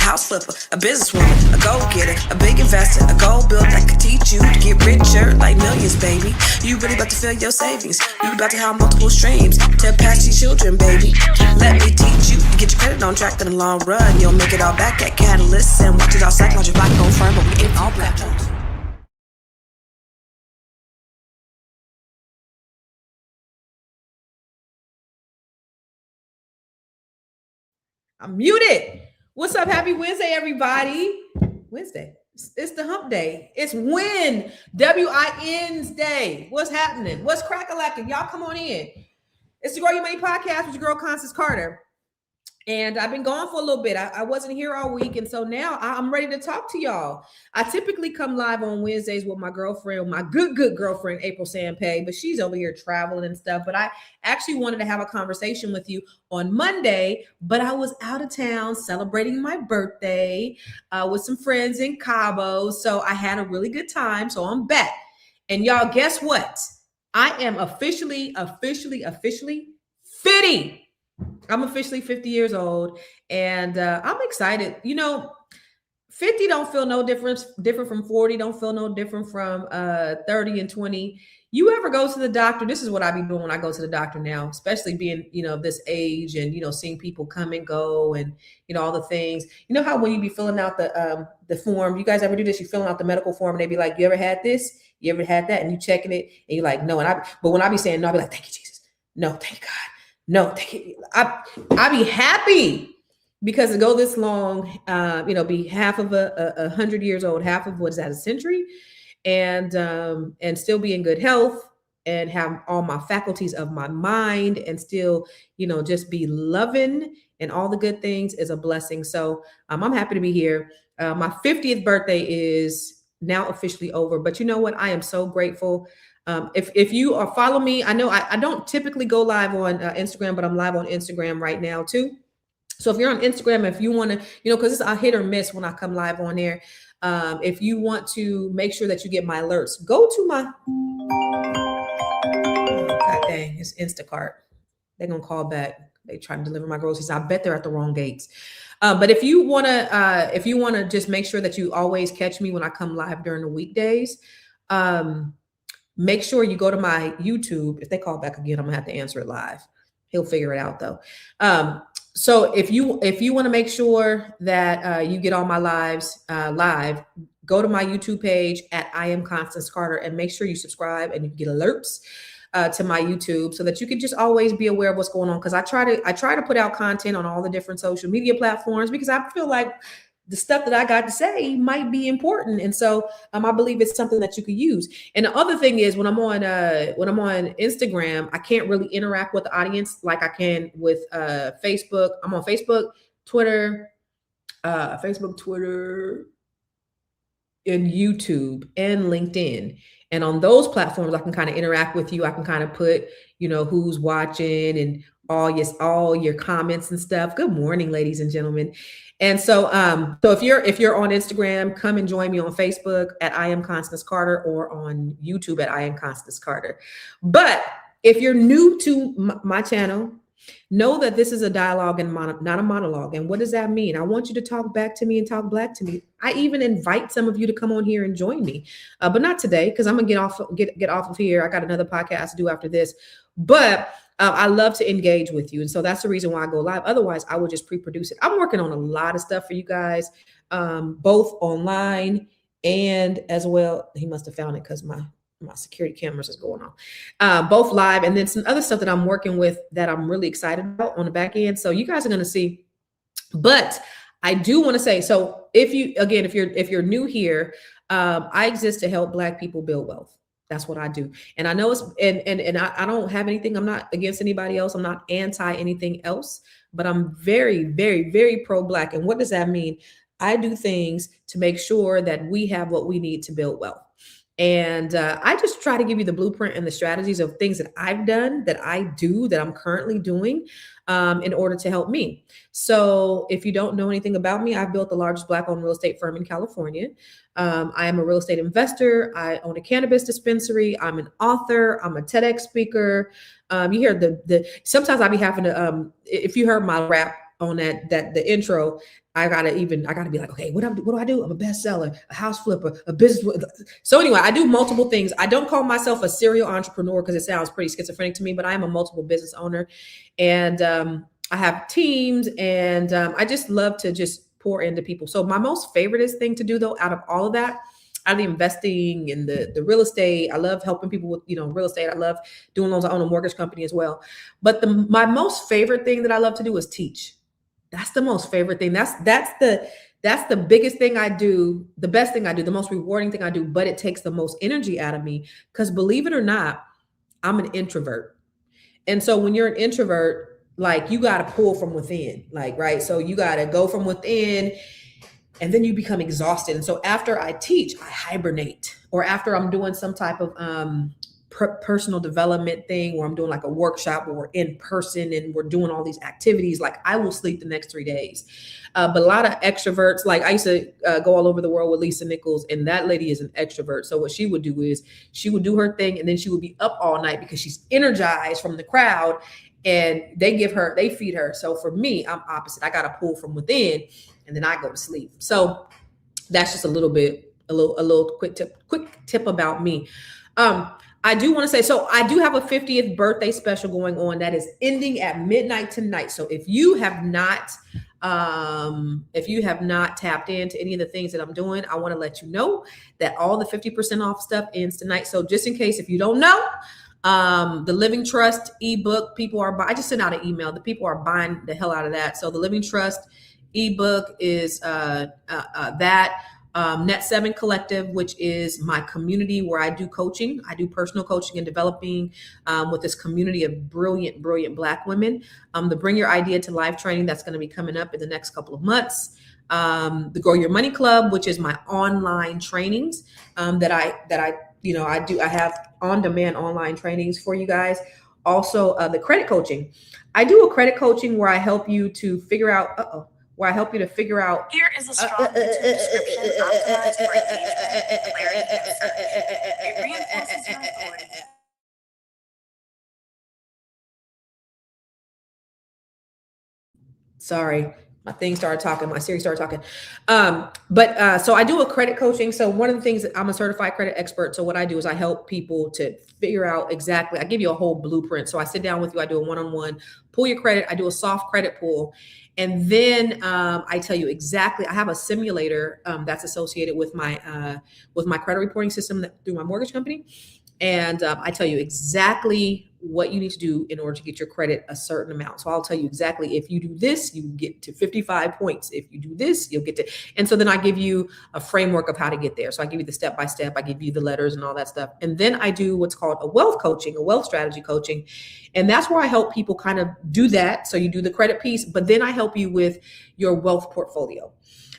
house flipper, a businesswoman, a go-getter, a big investor, a gold builder that could teach you to get richer like millions, baby. You really about to fill your savings. You about to have multiple streams to pass your children, baby. Let me teach you to get your credit on track in the long run. You'll make it all back at Catalyst and watch it all psychological black on firm, but we ain't all black. I'm muted. What's up? Happy Wednesday, everybody. Wednesday. It's the hump day. It's win. W-I-N's day. What's happening? What's crack-a-lacking? Y'all come on in. It's the Grow Your Money Podcast with your girl, Constance Carter. And I've been gone for a little bit. I wasn't here all week. And so now I'm ready to talk to y'all. I typically come live on Wednesdays with my girlfriend, my good girlfriend, April Sampay, but she's over here traveling and stuff. But I actually wanted to have a conversation with you on Monday, but I was out of town celebrating my birthday with some friends in Cabo. So I had a really good time. So I'm back. And y'all, guess what? I am officially 50. I'm officially 50 years old, and I'm excited. 50 don't feel no different from 40, don't feel no different from 30 and 20. You ever go to the doctor? This is what I be doing when I go to the doctor now, especially being, this age and, seeing people come and go and, all the things. You know how when you be filling out the form, you guys ever do this? You filling out the medical form and they be like, you ever had this? You ever had that? And you checking it and you're like, no. But when I be saying no, I be like, thank you, Jesus. No, thank God. No, I be happy because to go this long, be half of a 100 years old, half of what is that, a century, and still be in good health and have all my faculties of my mind and still, just be loving and all the good things is a blessing. So I'm happy to be here. My 50th birthday is now officially over, but you know what? I am so grateful. If you are follow me, I know I don't typically go live on Instagram, but I'm live on Instagram right now too. So if you're on Instagram, if you want to, because it's a hit or miss when I come live on there. If you want to make sure that you get my alerts, go to my, God dang, it's Instacart. They're going to call back. They try to deliver my groceries. I bet they're at the wrong gates. But if you want to just make sure that you always catch me when I come live during the weekdays, make sure you go to my YouTube. If they call back again, I'm gonna have to answer it live. He'll figure it out though. So if you want to make sure that you get all my lives live, go to my YouTube page at I am Constance Carter and make sure you subscribe and you get alerts to my YouTube so that you can just always be aware of what's going on. Because I try to put out content on all the different social media platforms because I feel like the stuff that I got to say might be important. And so I believe it's something that you could use. And the other thing is when I'm on Instagram, I can't really interact with the audience like I can with Facebook. I'm on Facebook, Twitter, and YouTube and LinkedIn. And on those platforms, I can kind of interact with you. I can kind of put, who's watching and all your comments and stuff. Good morning, ladies and gentlemen. And so if you're on Instagram, come and join me on Facebook at I am Constance Carter or on YouTube at I am Constance Carter. But if you're new to my channel, know that this is a dialogue and not a monologue. And what does that mean? I want you to talk back to me and talk black to me. I even invite some of you to come on here and join me, but not today because I'm gonna get off of here. I got another podcast to do after this, but I love to engage with you. And so that's the reason why I go live. Otherwise, I would just pre-produce it. I'm working on a lot of stuff for you guys, both online and as well. He must have found it because my security cameras is going on, both live. And then some other stuff that I'm working with that I'm really excited about on the back end. So you guys are going to see, but I do want to say, so if you're new here, I exist to help Black people build wealth. That's what I do. And I know it's, and I don't have anything. I'm not against anybody else. I'm not anti anything else, but I'm very, very, very pro-Black. And what does that mean? I do things to make sure that we have what we need to build wealth. And I just try to give you the blueprint and the strategies of things that I've done, that I do, that I'm currently doing in order to help me. So if you don't know anything about me, I've built the largest Black-owned real estate firm in California. I am a real estate investor. I own a cannabis dispensary. I'm an author. I'm a TEDx speaker. You hear sometimes I be having to, if you heard my rap on the intro, I gotta be like, okay, what do I do? I'm a bestseller, a house flipper, a business. So anyway, I do multiple things. I don't call myself a serial entrepreneur because it sounds pretty schizophrenic to me, but I am a multiple business owner, and I have teams, and I just love to just pour into people. So my most favoriteest thing to do though, out of all of that, out of the investing and the real estate, I love helping people with real estate. I love doing loans. I own a mortgage company as well. But my most favorite thing that I love to do is teach. That's the most favorite thing. That's the biggest thing I do, the best thing I do, the most rewarding thing I do, but it takes the most energy out of me because believe it or not, I'm an introvert. And so when you're an introvert, like you got to pull from within, like, right? So you got to go from within and then you become exhausted. And so after I teach, I hibernate, or after I'm doing some type of personal development thing where I'm doing like a workshop where we're in person and we're doing all these activities, like I will sleep the next 3 days. But a lot of extroverts, like I used to go all over the world with Lisa Nichols, and that lady is an extrovert. So what she would do is she would do her thing and then she would be up all night because she's energized from the crowd, and they feed her. So for me, I'm opposite. I got to pull from within and then I go to sleep. So that's just a little quick tip about me. I do want to say, so I do have a 50th birthday special going on that is ending at midnight tonight. So if you have not tapped into any of the things that I'm doing, I want to let you know that all the 50% off stuff ends tonight. So just in case, if you don't know, the Living Trust ebook, I just sent out an email. The people are buying the hell out of that. So the Living Trust ebook is that. Net 7 Collective, which is my community where I do coaching. I do personal coaching and developing with this community of brilliant Black women. The Bring Your Idea to Life training that's going to be coming up in the next couple of months. The Grow Your Money Club, which is my online trainings that I do. I have on-demand online trainings for you guys. Also, the credit coaching. I do a credit coaching where I help you to figure out. Here is a strong YouTube description optimized for engagement, clarity, and search. It reinforces your authority. Sorry, my Siri started talking. So I do a credit coaching. So one of the things that I'm a certified credit expert. So what I do is I help people to figure out exactly, I give you a whole blueprint. So I sit down with you, I do a one-on-one, pull your credit, I do a soft credit pull. And then I tell you exactly, I have a simulator that's associated with my credit reporting system through my mortgage company. And I tell you exactly what you need to do in order to get your credit a certain amount. So I'll tell you exactly, if you do this, you get to 55 points. If you do this, you'll get to, and so then I give you a framework of how to get there. So I give you the step-by-step, I give you the letters and all that stuff. And then I do what's called a wealth strategy coaching. And that's where I help people kind of do that. So you do the credit piece, but then I help you with your wealth portfolio.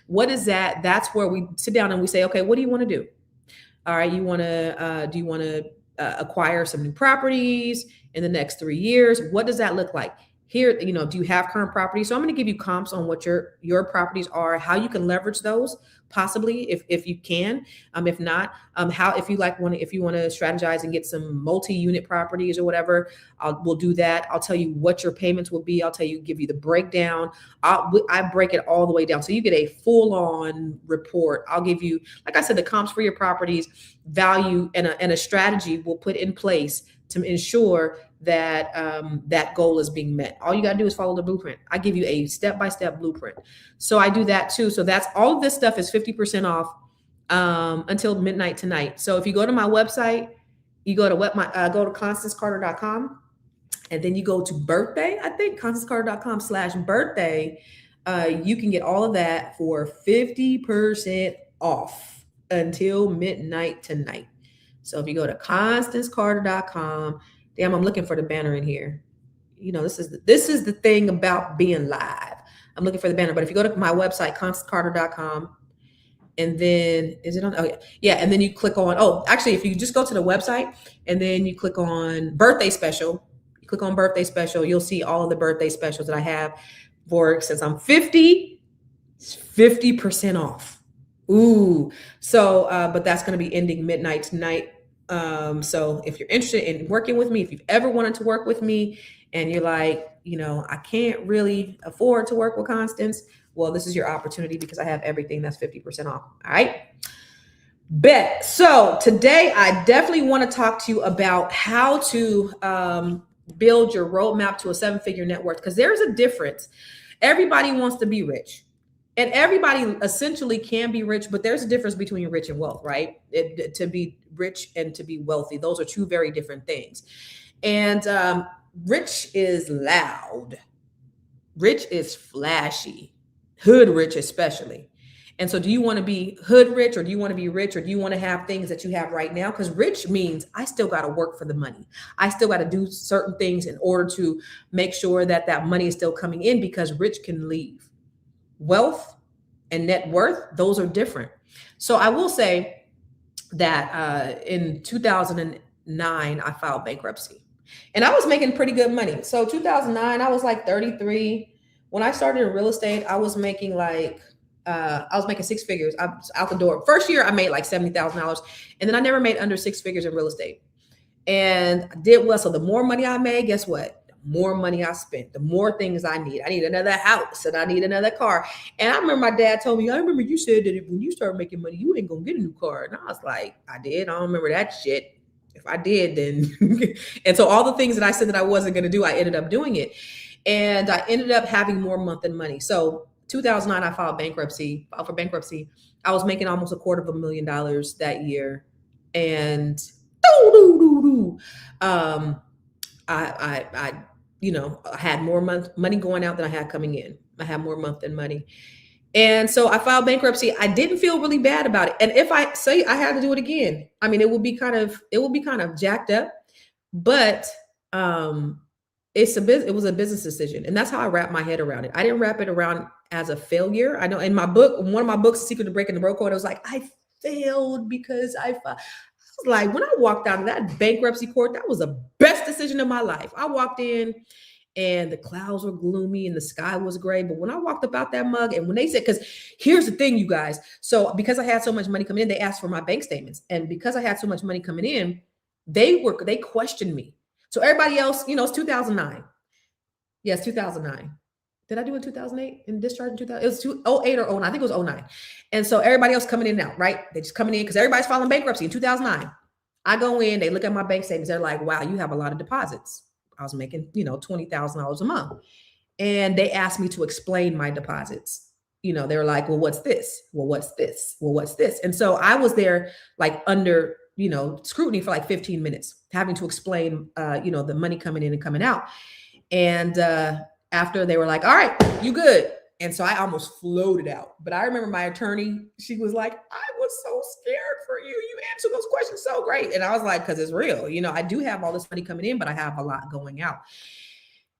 What is that? That's where we sit down and we say, okay, what do you want to do? All right, do you want to acquire some new properties in the next 3 years? What does that look like? Here, do you have current properties? So I'm going to give you comps on what your properties are, how you can leverage those, possibly if you can. If not, if you want to strategize and get some multi-unit properties or whatever, we'll do that. I'll tell you what your payments will be. Give you the breakdown. I break it all the way down, so you get a full-on report. I'll give you, like I said, the comps for your properties, value, and a strategy we'll put in place to ensure that that goal is being met. All you got to do is follow the blueprint. I give you a step-by-step blueprint. So I do that too. So that's all of this stuff is 50% off until midnight tonight. So if you go to my website, you go to constancecarter.com, and then you go to birthday, I think constancecarter.com/birthday. You can get all of that for 50% off until midnight tonight. So if you go to constancecarter.com, damn, I'm looking for the banner in here. This is the thing about being live. I'm looking for the banner, but if you go to my website, constancecarter.com, and then is it on? Oh yeah. And then you click on, if you just go to the website and then you click on birthday special, you'll see all of the birthday specials that I have for, since I'm 50, it's 50% off. Ooh. So, but that's going to be ending midnight tonight. So if you're interested in working with me, if you've ever wanted to work with me and you're like, I can't really afford to work with Constance, well, this is your opportunity because I have everything that's 50% off. All right. Bet. So today I definitely want to talk to you about how to build your roadmap to a 7-figure net worth, because there's a difference. Everybody wants to be rich, and everybody essentially can be rich, but there's a difference between rich and wealth, right? To be rich and to be wealthy, those are two very different things. And rich is loud, rich is flashy, hood rich especially. And so, do you want to be hood rich, or do you want to be rich, or do you want to have things that you have right now? Because rich means I still got to work for the money. I still got to do certain things in order to make sure that that money is still coming in, because rich can leave. Wealth and net worth, those are different. So I will say that in 2009, I filed bankruptcy, and I was making pretty good money. So 2009, I was like 33. When I started in real estate, I was making like I was making 6 figures. I was out the door. First year, I made like $70,000, and then I never made under 6 figures in real estate. And I did well. So the more money I made, guess what? The more money I spent, the more things I need. I need another house, and I need another car. And I remember my dad told me, I remember you said that when you start making money, you ain't gonna get a new car. And I was like, I did. I don't remember that shit. If I did, then and so all the things that I said that I wasn't gonna do, I ended up doing it. And I ended up having more month and money. So 2009, I filed for bankruptcy. I was making almost $250,000 that year. And um, I had more money going out than I had coming in. I had more month than money. And so I filed bankruptcy. I didn't feel really bad about it. And if I say I had to do it again, I mean, it would be kind of jacked up, but it was a business decision, and that's how I wrapped my head around it. I didn't wrap it around as a failure. I know in my book, one of my books, Secret to Breaking the Bro Code, I was like, I failed because I was like, when I walked out of that bankruptcy court, that was the best decision of my life. I walked in and the clouds were gloomy and the sky was gray. But when I walked up out that mug, and when they said, because here's the thing, you guys. So because I had so much money coming in, they asked for my bank statements. And because I had so much money coming in, they questioned me. So everybody else, it's 2009. Yes, 2009. Did I do it in 2008 and discharge in 2000? It was 2008 or 09. I think it was 09. And so everybody else coming in now, right? They just coming in because everybody's filing bankruptcy in 2009. I go in, they look at my bank statements. They're like, wow, you have a lot of deposits. I was making, $20,000 a month. And they asked me to explain my deposits. They were like, well, what's this? Well, what's this? Well, what's this? And so I was there like under, scrutiny for like 15 minutes, having to explain, the money coming in and coming out. And after they were like, all right, you good. And so I almost floated out. But I remember my attorney, she was like, I was so scared for you. You answered those questions so great. And I was like, because it's real. I do have all this money coming in, but I have a lot going out.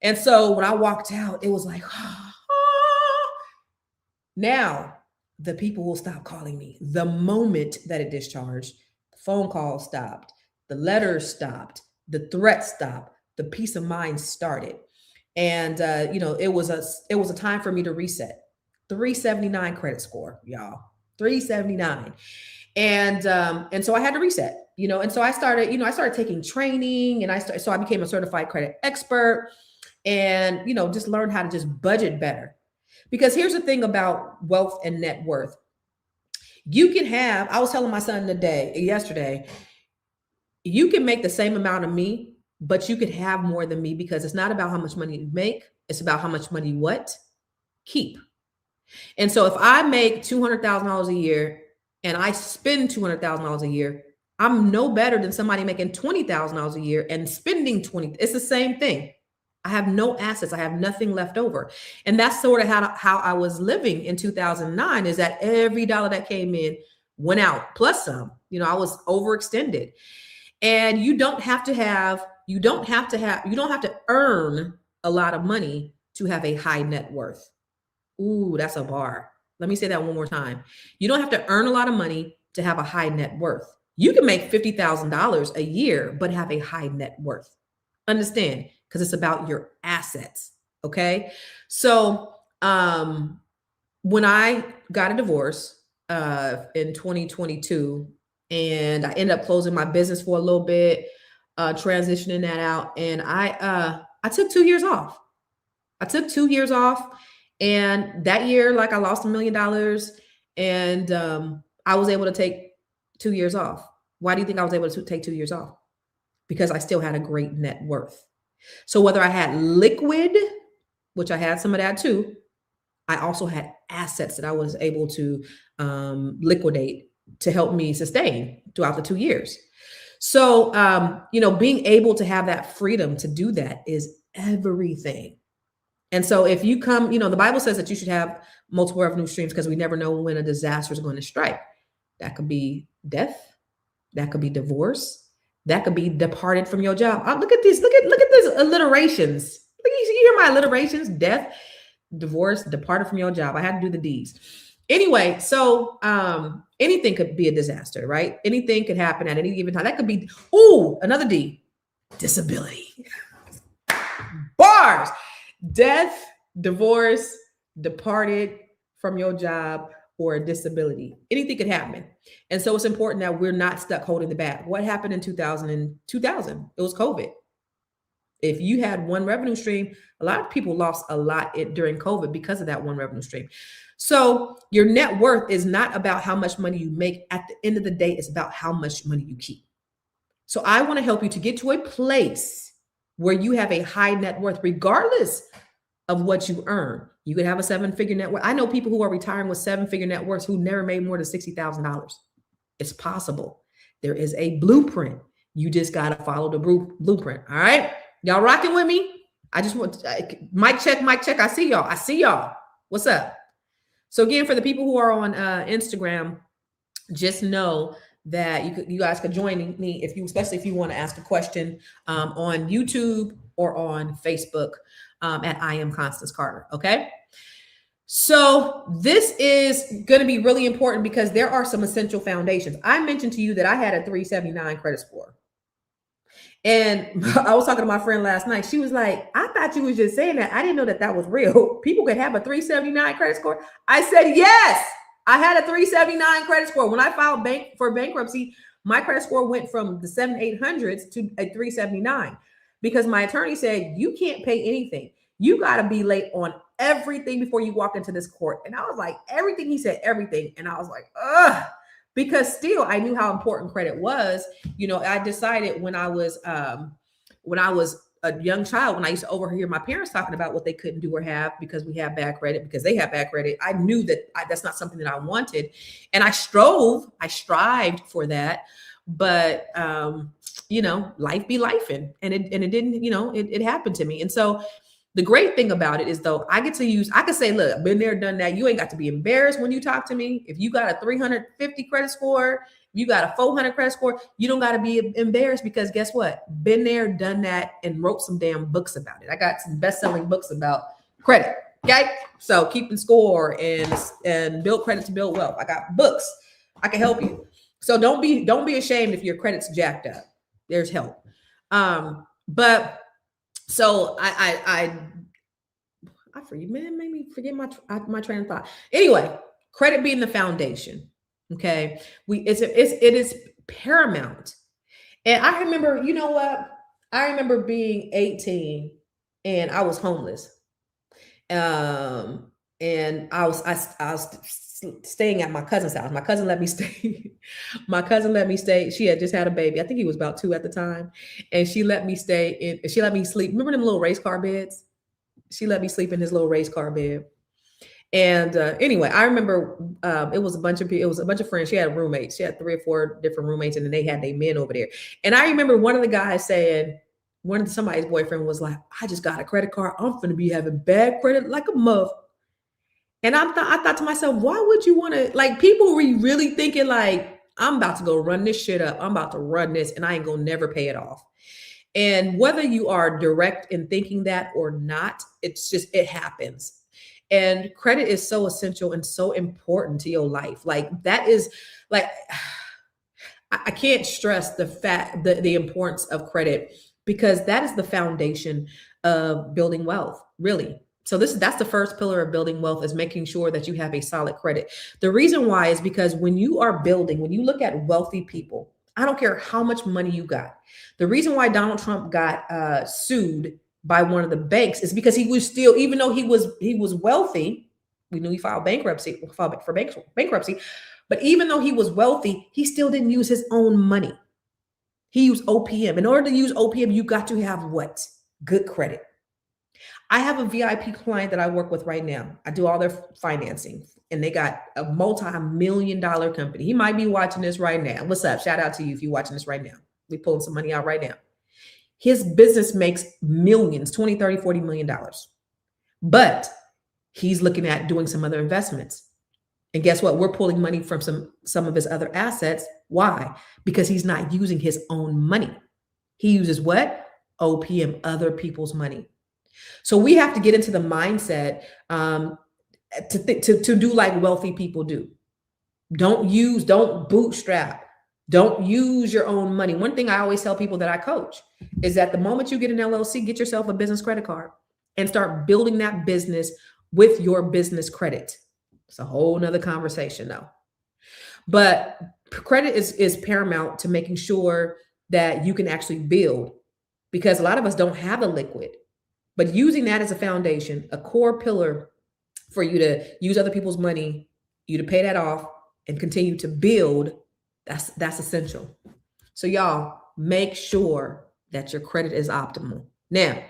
And so when I walked out, it was like, now the people will stop calling me. The moment that it discharged, the phone call stopped, the letters stopped, the threats stopped, the peace of mind started. And it was a time for me to reset. 379 credit score, y'all. 379. And so I had to reset, and so I started taking training, and so I became a certified credit expert, and just learned how to just budget better. Because here's the thing about wealth and net worth. I was telling my son yesterday, you can make the same amount of me, but you could have more than me, because it's not about how much money you make. It's about how much money keep. And so if I make $200,000 a year and I spend $200,000 a year, I'm no better than somebody making $20,000 a year and spending 20. It's the same thing. I have no assets. I have nothing left over. And that's sort of how I was living in 2009, is that every dollar that came in went out, plus some. I was overextended. And you don't have to earn a lot of money to have a high net worth. Ooh, that's a bar. Let me say that one more time. You don't have to earn a lot of money to have a high net worth. You can make $50,000 a year, but have a high net worth. Understand? Because it's about your assets. Okay. So when I got a divorce in 2022, and I ended up closing my business for a little bit, transitioning that out. And I I took 2 years off. I took 2 years off. And that year, like I lost $1 million, and I was able to take 2 years off. Why do you think I was able to take 2 years off? Because I still had a great net worth. So whether I had liquid, which I had some of that too, I also had assets that I was able to liquidate to help me sustain throughout the 2 years. So, being able to have that freedom to do that is everything. And so if you come, the Bible says that you should have multiple revenue streams because we never know when a disaster is going to strike. That could be death. That could be divorce. That could be departed from your job. Look at these. Look at these alliterations. Look, you hear my alliterations? Death, divorce, departed from your job. I had to do the D's. Anyway, so anything could be a disaster, right? Anything could happen at any given time. That could be, another D, disability. Bars. Death, divorce, departed from your job, or a disability. Anything could happen. And so it's important that we're not stuck holding the bag. What happened in 2000? It was COVID. If you had one revenue stream, a lot of people lost a lot during COVID because of that one revenue stream. So your net worth is not about how much money you make. At the end of the day, it's about how much money you keep. So I want to help you to get to a place where you have a high net worth, regardless of what you earn. You could have a 7-figure net worth. I know people who are retiring with 7-figure net worths who never made more than $60,000. It's possible. There is a blueprint. You just got to follow the blueprint. All right. Y'all rocking with me? I just want mic check. I see y'all. What's up? So again, for the people who are on Instagram, just know that you guys could join me especially if you want to ask a question on YouTube or on Facebook at I am Constance Carter. Okay. So this is going to be really important because there are some essential foundations. I mentioned to you that I had a 379 credit score. And I was talking to my friend last night. She was like, I thought you was just saying that. I didn't know that was real. People could have a 379 credit score. I said, yes, I had a 379 credit score. When I filed for bankruptcy, my credit score went from the 700-800s to a 379 because my attorney said, you can't pay anything. You got to be late on everything before you walk into this court. And I was like, everything. He said everything. And I was like, ugh. Because still, I knew how important credit was. I decided when I was a young child, when I used to overhear my parents talking about what they couldn't do or have because we have bad credit, because they have bad credit, I knew that that's not something that I wanted. And I strived for that. But, life be lifing. And it didn't, it happened to me. And so the great thing about it is, though, I could say, look, I've been there, done that. You ain't got to be embarrassed when you talk to me. If you got a 350 credit score, you got a 400 credit score, you don't got to be embarrassed because guess what? Been there, done that, and wrote some damn books about it. I got some best-selling books about credit. Okay. So keeping score and build credit to build wealth. I got books. I can help you. So don't be ashamed if your credit's jacked up. There's help. So I forget, man, made me forget my train of thought. Anyway, credit being the foundation. Okay. It is paramount. And I remember, you know what? I remember being 18 and I was homeless. And I was staying at my cousin's house. My cousin let me stay. She had just had a baby. I think he was about 2 at the time. And she let me sleep. Remember them little race car beds? She let me sleep in his little race car bed. And anyway, I remember it was a bunch of friends. She had roommates. She had 3 or 4 different roommates, and then they had their men over there. And I remember one of the guys saying, somebody's boyfriend was like, I just got a credit card. I'm finna be having bad credit like a muff. And I thought to myself, why would you want to, like, people were really thinking like, I'm about to go run this shit up. I'm about to run this and I ain't gonna never pay it off. And whether you are direct in thinking that or not, it happens. And credit is so essential and so important to your life. Like that is like, I can't stress the importance of credit because that is the foundation of building wealth, really. So that's the first pillar of building wealth, is making sure that you have a solid credit. The reason why is because when you look at wealthy people, I don't care how much money you got. The reason why Donald Trump got sued by one of the banks is because he was still, even though he was wealthy, we knew he filed for bankruptcy, but even though he was wealthy, he still didn't use his own money. He used OPM. In order to use OPM, you got to have what? Good credit. I have a VIP client that I work with right now. I do all their financing, and they got a multi-million-dollar company. He might be watching this right now. What's up? Shout out to you if you're watching this right now. We're pulling some money out right now. His business makes millions, 20, 30, 40 million dollars. But he's looking at doing some other investments. And guess what? We're pulling money from some of his other assets. Why? Because he's not using his own money. He uses what? OPM, other people's money. So we have to get into the mindset to do like wealthy people do. Don't bootstrap. Don't use your own money. One thing I always tell people that I coach is that the moment you get an LLC, get yourself a business credit card and start building that business with your business credit. It's a whole nother conversation though. But credit is paramount to making sure that you can actually build, because a lot of us don't have the liquid. But using that as a foundation, a core pillar for you to use other people's money, you to pay that off and continue to build, that's essential. So y'all, make sure that your credit is optimal. Now,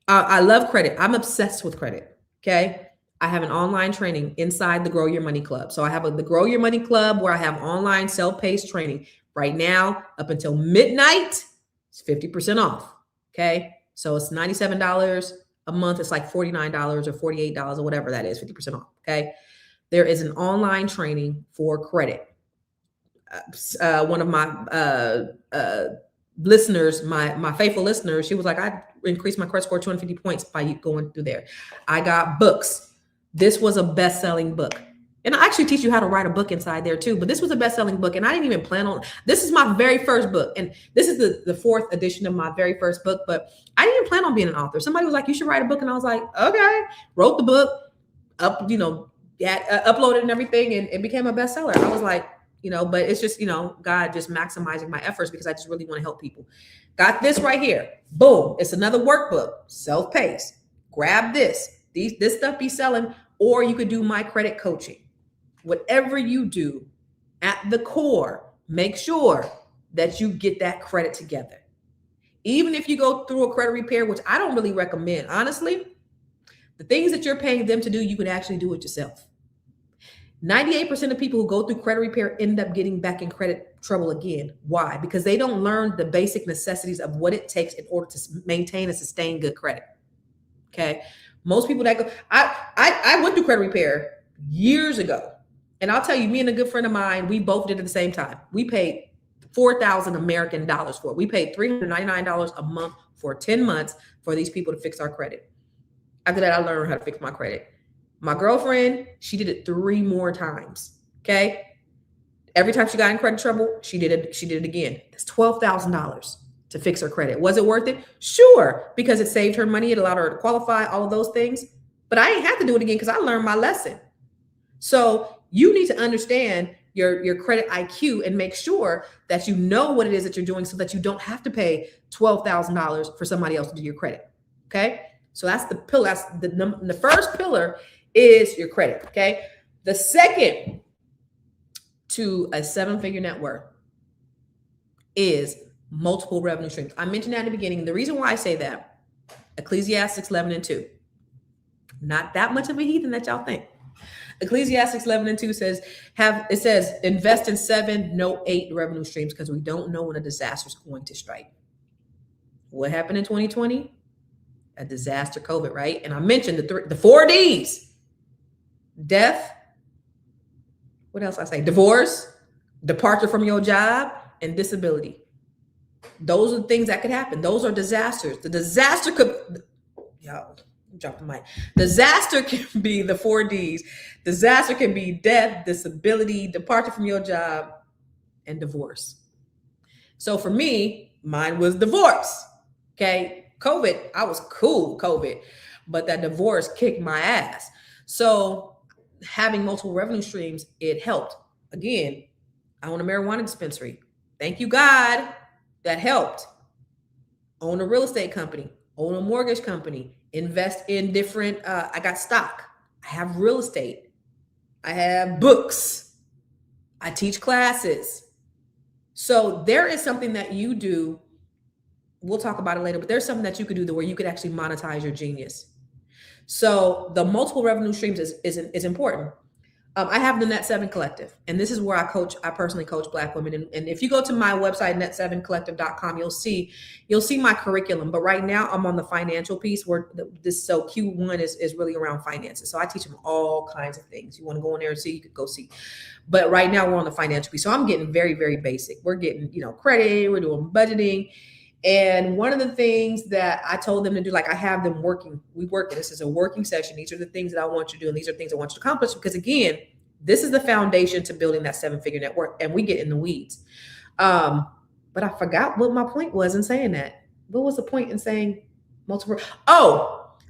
I love credit. I'm obsessed with credit. Okay. I have an online training inside the Grow Your Money Club. So I have the Grow Your Money Club where I have online self-paced training right now up until midnight. It's 50% off. Okay. So it's $97 a month. It's like $49 or $48 or whatever that is, 50% off. Okay. There is an online training for credit. One of my listeners, my faithful listeners, she was like, I increased my credit score 250 points by going through there. I got books. This was a best-selling book. And I actually teach you how to write a book inside there too. But this was a best-selling book. And I didn't even plan on, this is my very first book. And this is the fourth edition of my very first book. But I didn't even plan on being an author. Somebody was like, you should write a book. And I was like, okay. Wrote the book, uploaded and everything. And it became a bestseller. I was like, but it's just, God just maximizing my efforts because I just really want to help people. Got this right here. Boom. It's another workbook, self-paced. Grab this. This stuff be selling, or you could do my credit coaching. Whatever you do, at the core, make sure that you get that credit together. Even if you go through a credit repair, which I don't really recommend, honestly, the things that you're paying them to do, you can actually do it yourself. 98% of people who go through credit repair end up getting back in credit trouble again. Why? Because they don't learn the basic necessities of what it takes in order to maintain and sustain good credit. Okay. Most people that go, I went through credit repair years ago. And I'll tell you, me and a good friend of mine, we both did it at the same time. We paid 4,000 American dollars for it. We paid $399 a month for 10 months for these people to fix our credit. After that, I learned how to fix my credit. My girlfriend, she did it 3 more times. Okay. Every time she got in credit trouble, she did it again. That's $12,000 to fix her credit. Was it worth it? Sure. Because it saved her money. It allowed her to qualify, all of those things. But I ain't have to do it again because I learned my lesson. So you need to understand your credit IQ and make sure that you know what it is that you're doing so that you don't have to pay $12,000 for somebody else to do your credit. Okay. So that's the pillar. That's the first pillar is your credit. Okay. The second to a 7-figure net worth is multiple revenue streams. I mentioned that in the beginning. The reason why I say that, Ecclesiastes 11:2, not that much of a heathen that y'all think. Ecclesiastes 11:2 says, invest in 7, no 8 revenue streams because we don't know when a disaster is going to strike. What happened in 2020? A disaster, COVID, right? And I mentioned the 4 Ds: death. What else I say? Divorce, departure from your job, and disability. Those are the things that could happen. Those are disasters. The disaster could, drop the mic. Disaster can be the 4 Ds. Disaster can be death, disability, departure from your job, and divorce. So for me, mine was divorce. Okay. COVID, I was cool with COVID, but that divorce kicked my ass. So having multiple revenue streams, it helped. Again, I own a marijuana dispensary. Thank you, God. That helped. own a real estate company, own a mortgage company, invest in different, I got stock, I have real estate, I have books, I teach classes. So there is something that you do. We'll talk about it later, but there's something that you could do where you could actually monetize your genius. So the multiple revenue streams is important. I have the Net 7 Collective, and this is where I personally coach Black women. And if you go to my website, net7collective.com, you'll see my curriculum. But right now I'm on the financial piece where so Q1 is really around finances. So I teach them all kinds of things. You want to go in there and see, you could go see. But right now we're on the financial piece. So I'm getting very, very basic. We're getting, credit, we're doing budgeting. And one of the things that I told them to do, like I have them working, this is a working session. These are the things that I want you to do. And these are things I want you to accomplish, because again, this is the foundation to building that 7-figure network. And we get in the weeds. But I forgot what my point was in saying that. What was the point in saying multiple?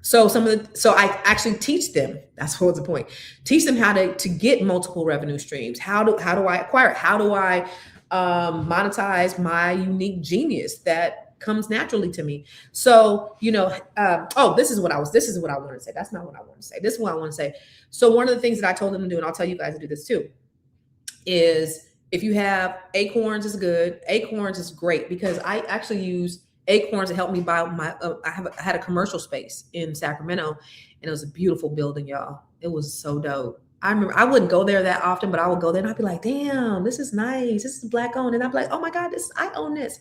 So I actually teach them. That's what was the point. Teach them how to get multiple revenue streams. How do I acquire it? How do I monetize my unique genius that comes naturally to me? So, this is what I want to say. That's not what I want to say. This is what I want to say. So one of the things that I told them to do, and I'll tell you guys to do this too, is if you have Acorns is good. Acorns is great because I actually use Acorns to help me buy my, I had a commercial space in Sacramento, and it was a beautiful building, y'all. It was so dope. I remember I wouldn't go there that often, but I would go there and I'd be like, damn, this is nice. This is Black owned. And I'd be like, oh my God, I own this.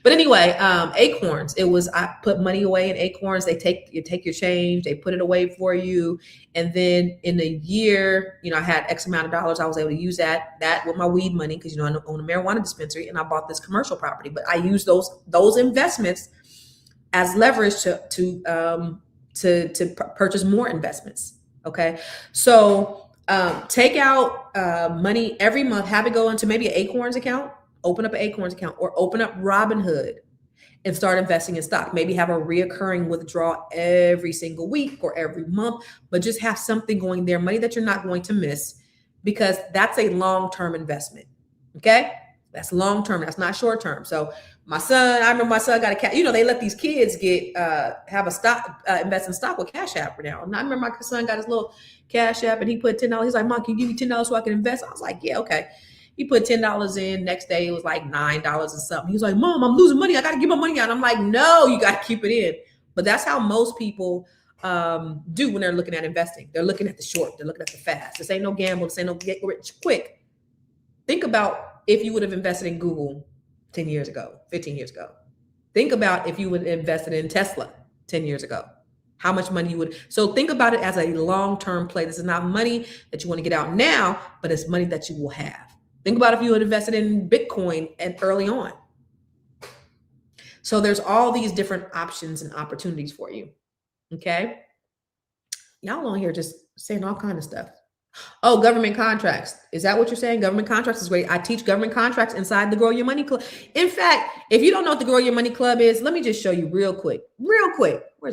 But anyway, Acorns, I put money away in Acorns. You take your change, they put it away for you. And then in a year, I had X amount of dollars. I was able to use that with my weed money, because, I own a marijuana dispensary, and I bought this commercial property. But I used those investments as leverage to purchase more investments. Okay. So take out money every month, have it go into maybe an Acorns account, open up an Acorns account, or open up Robinhood and start investing in stock. Maybe have a reoccurring withdrawal every single week or every month, but just have something going there, money that you're not going to miss, because that's a long-term investment. Okay. That's long-term. That's not short-term. So I remember my son got a cat. They let these kids have a stock, invest in stock with Cash App now. And I remember my son got his little Cash App and he put $10. He's like, Mom, can you give me $10 so I can invest? I was like, yeah, okay. He put $10 in. Next day, it was like $9 or something. He was like, Mom, I'm losing money. I got to get my money out. And I'm like, no, you got to keep it in. But that's how most people do when they're looking at investing. They're looking at the short. They're looking at the fast. This ain't no gamble. This ain't no get rich quick. Think about if you would have invested in Google 10 years ago, 15 years ago. Think about if you would have invested in Tesla 10 years ago, how much money you would. So think about it as a long-term play. This is not money that you want to get out now, but it's money that you will have. Think about if you had invested in Bitcoin and early on. So there's all these different options and opportunities for you. Okay. Y'all on here just saying all kind of stuff. Oh, government contracts. Is that what you're saying? Government contracts is great. I teach government contracts inside the Grow Your Money Club. In fact, if you don't know what the Grow Your Money Club is, let me just show you real quick. Where's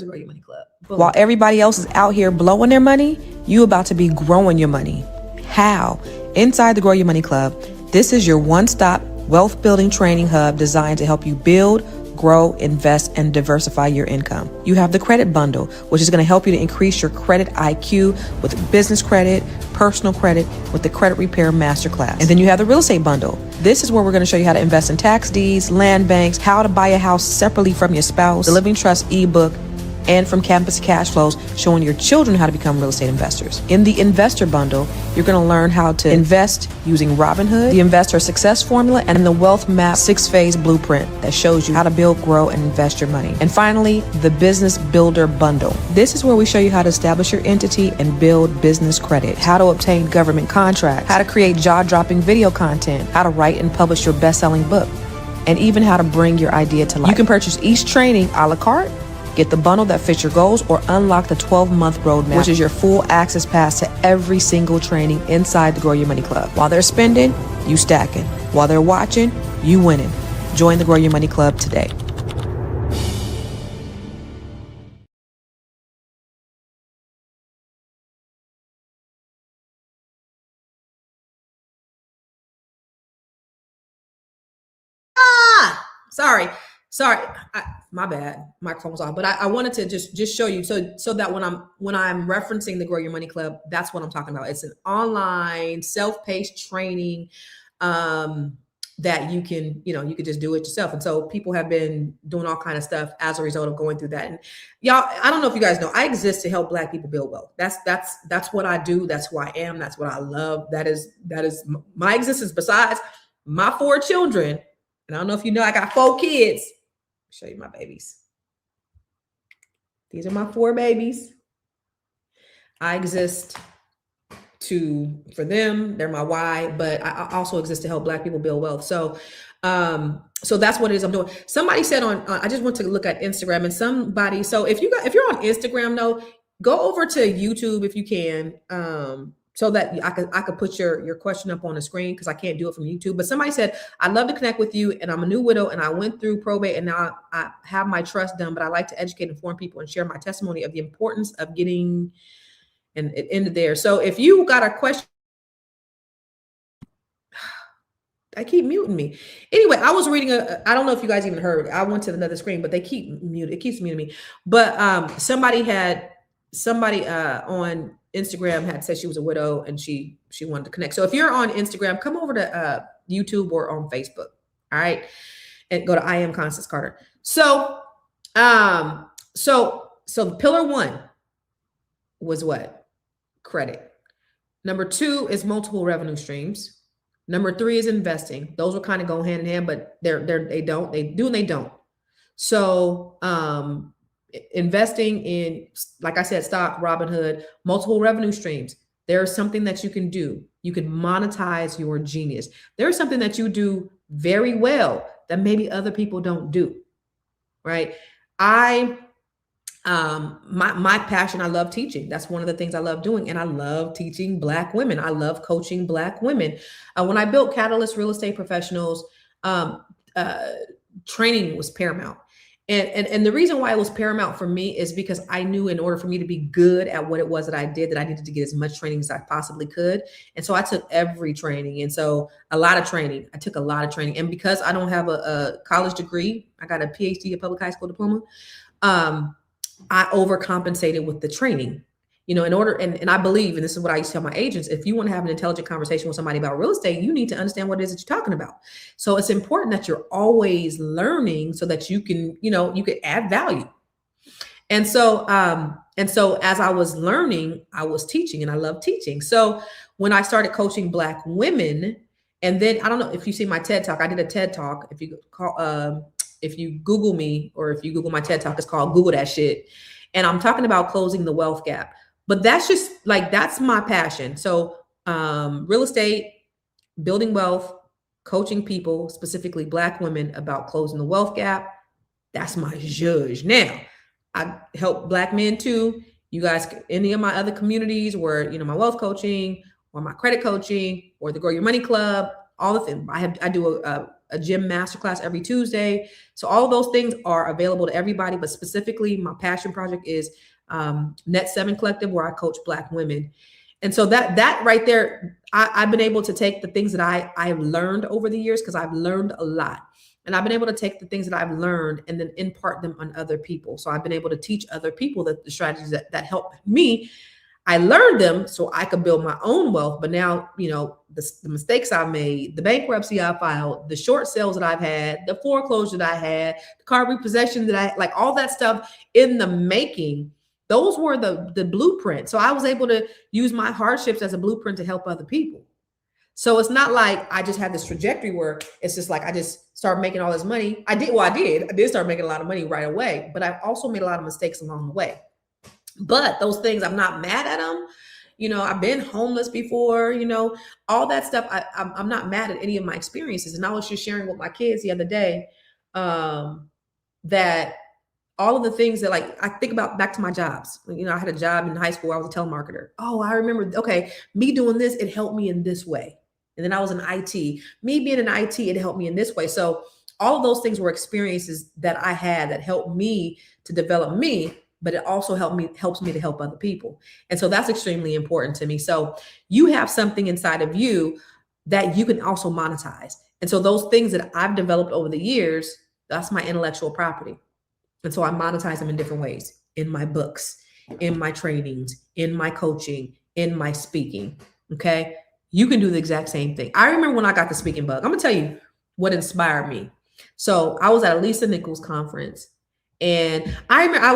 the Grow Your Money Club? Boom. While everybody else is out here blowing their money, you about to be growing your money. How? Inside the Grow Your Money Club, this is your one-stop wealth building training hub designed to help you build, grow, invest, and diversify your income. You have the credit bundle, which is going to help you to increase your credit IQ with business credit, personal credit, with the credit repair masterclass. And then you have the real estate bundle. This is where we're going to show you how to invest in tax deeds, land banks, how to buy a house separately from your spouse, the Living Trust ebook, and from Campus Cash Flows, showing your children how to become real estate investors. In the investor bundle, you're going to learn how to invest using Robinhood, the investor success formula, and the wealth map 6-phase blueprint that shows you how to build, grow, and invest your money. And finally, the business builder bundle. This is where we show you how to establish your entity and build business credit, how to obtain government contracts, how to create jaw-dropping video content, how to write and publish your best-selling book, and even how to bring your idea to life. You can purchase each training a la carte, get the bundle that fits your goals, or unlock the 12-month roadmap, which is your full access pass to every single training inside the Grow Your Money Club. While they're spending, you stacking. While they're watching, you winning. Join the Grow Your Money Club today. Sorry. Sorry, my bad. Microphone's off. But I wanted to just show you so that when I'm referencing the Grow Your Money Club, that's what I'm talking about. It's an online self-paced training um, that you could just do it yourself. And so people have been doing all kind of stuff as a result of going through that. And y'all, I don't know if you guys know, I exist to help Black people build wealth. That's what I do. That's who I am. That's what I love. That is my existence. Besides my 4 children, and I don't know if you know, I got 4 kids. Show you my babies. These are my 4 babies. I exist for them. They're my why, but I also exist to help Black people build wealth. So that's what it is I'm doing. Somebody said I just went to look at Instagram, and somebody, so if you're on Instagram though, go over to YouTube if you can. So that I could put your question up on the screen, because I can't do it from YouTube. But somebody said, I'd love to connect with you, and I'm a new widow, and I went through probate, and now I have my trust done, but I like to educate and inform people and share my testimony of the importance of getting, and it ended there. So if you got a question, I keep muting me. Anyway, I was reading I don't know if you guys even heard. I went to another screen, but it keeps muting me. But somebody on Instagram had said she was a widow and she wanted to connect. So if you're on Instagram, come over to YouTube or on Facebook. All right. And go to I am Constance Carter. So pillar 1 was what? Credit. Number 2 is multiple revenue streams. Number 3 is investing. Those will kind of go hand in hand, but they do and they don't. So investing in, like I said, stock, Robinhood, multiple revenue streams. There's something that you can do. You can monetize your genius. There's something that you do very well that maybe other people don't do, right? My passion, I love teaching. That's one of the things I love doing. And I love teaching Black women. I love coaching Black women. When I built Catalyst Real Estate Professionals, training was paramount. And the reason why it was paramount for me is because I knew in order for me to be good at what it was that I did, that I needed to get as much training as I possibly could. And so I took every training. And so I took a lot of training. And because I don't have a college degree, I got a PhD, a public high school diploma. I overcompensated with the training, in order. And I believe, and this is what I used to tell my agents, if you want to have an intelligent conversation with somebody about real estate, you need to understand what it is that you're talking about. So it's important that you're always learning so that you can, you can add value. And so as I was learning, I was teaching, and I love teaching. So when I started coaching Black women, and then I don't know if you see my TED Talk, I did a TED Talk. If you Google me, or if you Google my TED Talk, it's called Google That Shit. And I'm talking about closing the wealth gap. But that's just that's my passion. So real estate, building wealth, coaching people, specifically Black women, about closing the wealth gap. That's my zhuzh. Now, I help Black men too. You guys, any of my other communities where, my wealth coaching or my credit coaching or the Grow Your Money Club, all the things. I do a gym masterclass every Tuesday. So all of those things are available to everybody, but specifically my passion project is Net 7 Collective, where I coach Black women. And so that right there, I've been able to take the things that I've learned over the years, because I've learned a lot. And I've been able to take the things that I've learned and then impart them on other people. So I've been able to teach other people the strategies that help me. I learned them so I could build my own wealth. But now, the mistakes I've made, the bankruptcy I filed, the short sales that I've had, the foreclosure that I had, the car repossession that all that stuff in the making, those were the blueprint. So I was able to use my hardships as a blueprint to help other people. So it's not like I just had this trajectory where it's just like I just started making all this money. I did start making a lot of money right away, but I've also made a lot of mistakes along the way. But those things, I'm not mad at them. I've been homeless before, all that stuff. I'm not mad at any of my experiences. And I was just sharing with my kids the other day that all of the things that I think about back to my jobs. I had a job in high school where I was a telemarketer. Oh, I remember, okay, me doing this, it helped me in this way. And then I was in IT. Me being in IT, it helped me in this way. So all of those things were experiences that I had that helped me to develop me, but it also helps me to help other people. And so that's extremely important to me. So you have something inside of you that you can also monetize. And so those things that I've developed over the years, That's my intellectual property. And so I monetize them in different ways, in my books, in my trainings, in my coaching, in my speaking. Okay. You can do the exact same thing. I remember when I got the speaking bug. I'm going to tell you what inspired me. So I was at a Lisa Nichols conference. And I remember I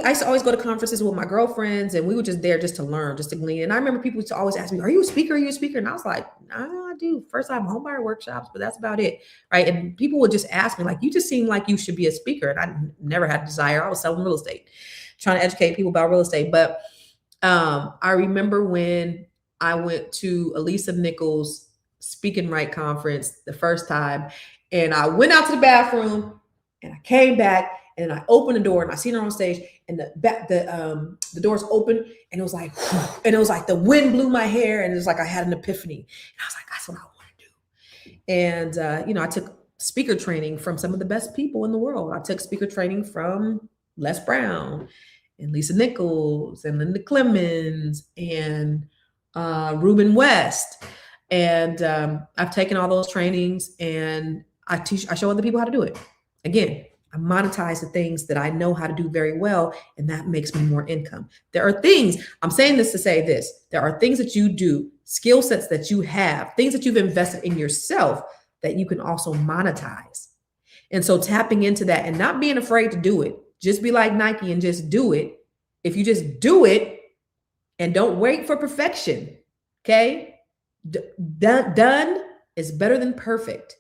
used to always go to conferences with my girlfriends, and we were just there just to learn, just to glean. And I remember people used to always ask me, "Are you a speaker? Are you a speaker?" And I was like, "I do first time homebuyer workshops, but that's about it." Right. And people would just ask me, like, "You just seem like you should be a speaker." And I never had a desire. I was selling real estate, trying to educate people about real estate. But I remember when I went to a Lisa Nichols Speak and Write conference the first time, and I went out to the bathroom and I came back. And I opened the door and I seen her on stage, and the doors open, and it was like, and it was like the wind blew my hair, and it was like I had an epiphany. And I was like, that's what I want to do. And I took speaker training from some of the best people in the world. I took speaker training from Les Brown and Lisa Nichols and Linda Clemens and Ruben West. And I've taken all those trainings, and I show other people how to do it. Again, I monetize the things that I know how to do very well, and that makes me more income. There are things, I'm saying this to say this, there are things that you do, skill sets that you have, things that you've invested in yourself that you can also monetize. And so tapping into that and not being afraid to do it, just be like Nike and just do it. If you just do it and don't wait for perfection, okay? Done is better than perfect.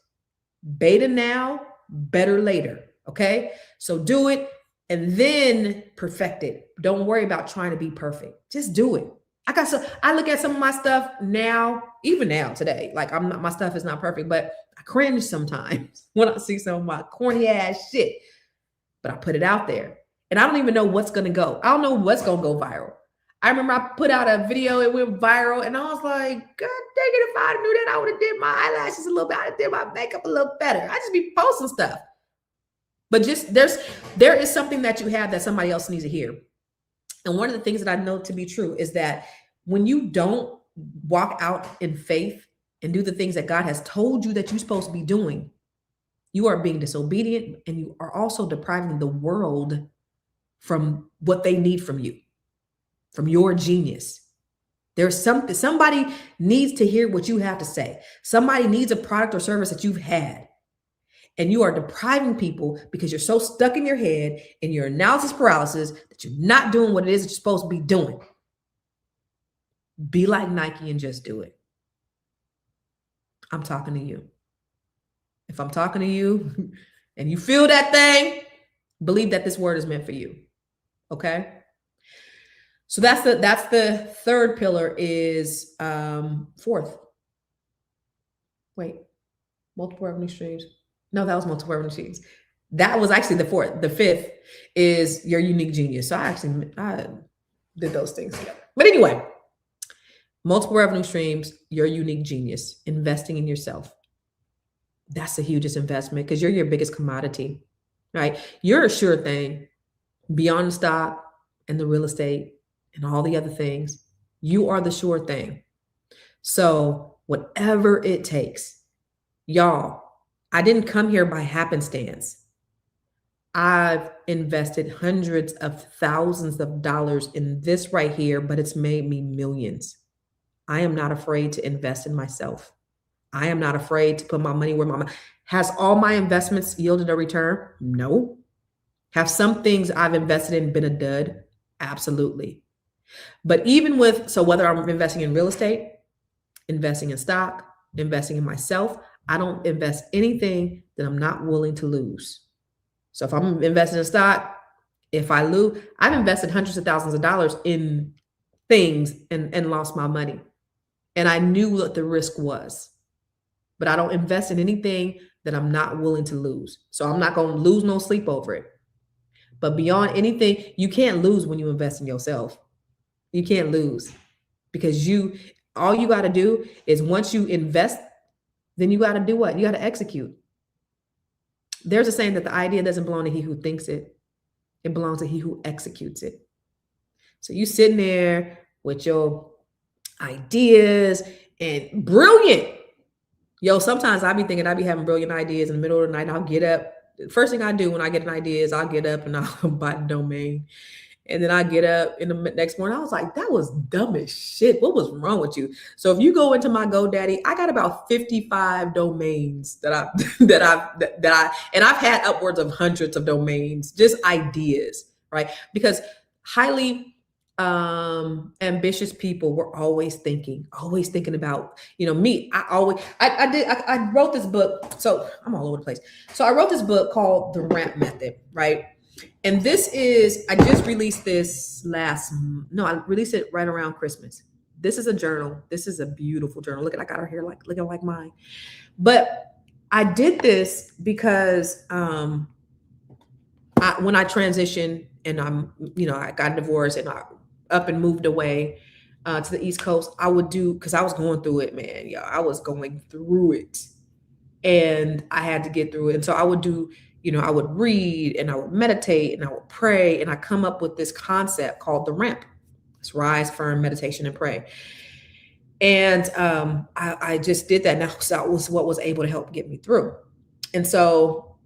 Beta now, better later. Okay. So do it and then perfect it. Don't worry about trying to be perfect. Just do it. I look at some of my stuff now, even now today, like my stuff is not perfect, but I cringe sometimes when I see some of my corny ass shit, but I put it out there and I don't even know what's going to go. I don't know what's going to go viral. I remember I put out a video, it went viral, and I was like, God dang it, if I knew that, I would have did my eyelashes a little bit, I did my makeup a little better. I just be posting stuff. But just there is something that you have that somebody else needs to hear. And one of the things that I know to be true is that when you don't walk out in faith and do the things that God has told you that you're supposed to be doing, you are being disobedient, and you are also depriving the world from what they need from you, from your genius. There's somebody needs to hear what you have to say. Somebody needs a product or service that you've had. And you are depriving people because you're so stuck in your head in your analysis paralysis that you're not doing what it is that you're supposed to be doing. Be like Nike and just do it. I'm talking to you. If I'm talking to you and you feel that thing, believe that this word is meant for you. Okay? So that's the third pillar is fourth. Wait, multiple revenue streams. No, that was multiple revenue streams. That was actually the fourth. The fifth is your unique genius. So I did those things together. But anyway, multiple revenue streams, your unique genius, investing in yourself. That's the hugest investment because you're your biggest commodity, right? You're a sure thing beyond the stock and the real estate and all the other things. You are the sure thing. So whatever it takes, y'all, I didn't come here by happenstance. I've invested hundreds of thousands of dollars in this right here, but it's made me millions. I am not afraid to invest in myself. I am not afraid to put my money where my mouth. Has all my investments yielded a return? No. Have some things I've invested in been a dud? Absolutely. But even so whether I'm investing in real estate, investing in stock, investing in myself, I don't invest anything that I'm not willing to lose. So if I'm investing in stock, if I lose, I've invested hundreds of thousands of dollars in things and lost my money. And I knew what the risk was. But I don't invest in anything that I'm not willing to lose. So I'm not going to lose no sleep over it. But beyond anything, you can't lose when you invest in yourself. You can't lose because all you got to do is once you invest, then you got to do what? You got to execute. There's a saying that the idea doesn't belong to he who thinks it. It belongs to he who executes it. So you sitting there with your ideas and brilliant. Yo, sometimes I be thinking I be having brilliant ideas in the middle of the night. I'll get up the first thing I do when I get an idea is I'll get up and I'll buy the domain. And then I get up in the next morning. I was like, that was dumb as shit. What was wrong with you? So if you go into my GoDaddy, I got about 55 domains that I and I've had upwards of hundreds of domains, just ideas, right? Because highly ambitious people were always thinking about, me. I wrote this book. So I'm all over the place. So I wrote this book called The Ramp Method, right? And I just released this I released it right around Christmas. This is a journal. This is a beautiful journal. Look at, I got her hair looking like mine. But I did this because when I transitioned and I got divorced and I up and moved away to the East Coast, I would because I was going through it, man. Yeah, I was going through it. And I had to get through it. And so I would do, I would read and I would meditate and I would pray. And I come up with this concept called the ramp. It's rise, firm, meditation, and pray. And I just did that. And that was what was able to help get me through. And so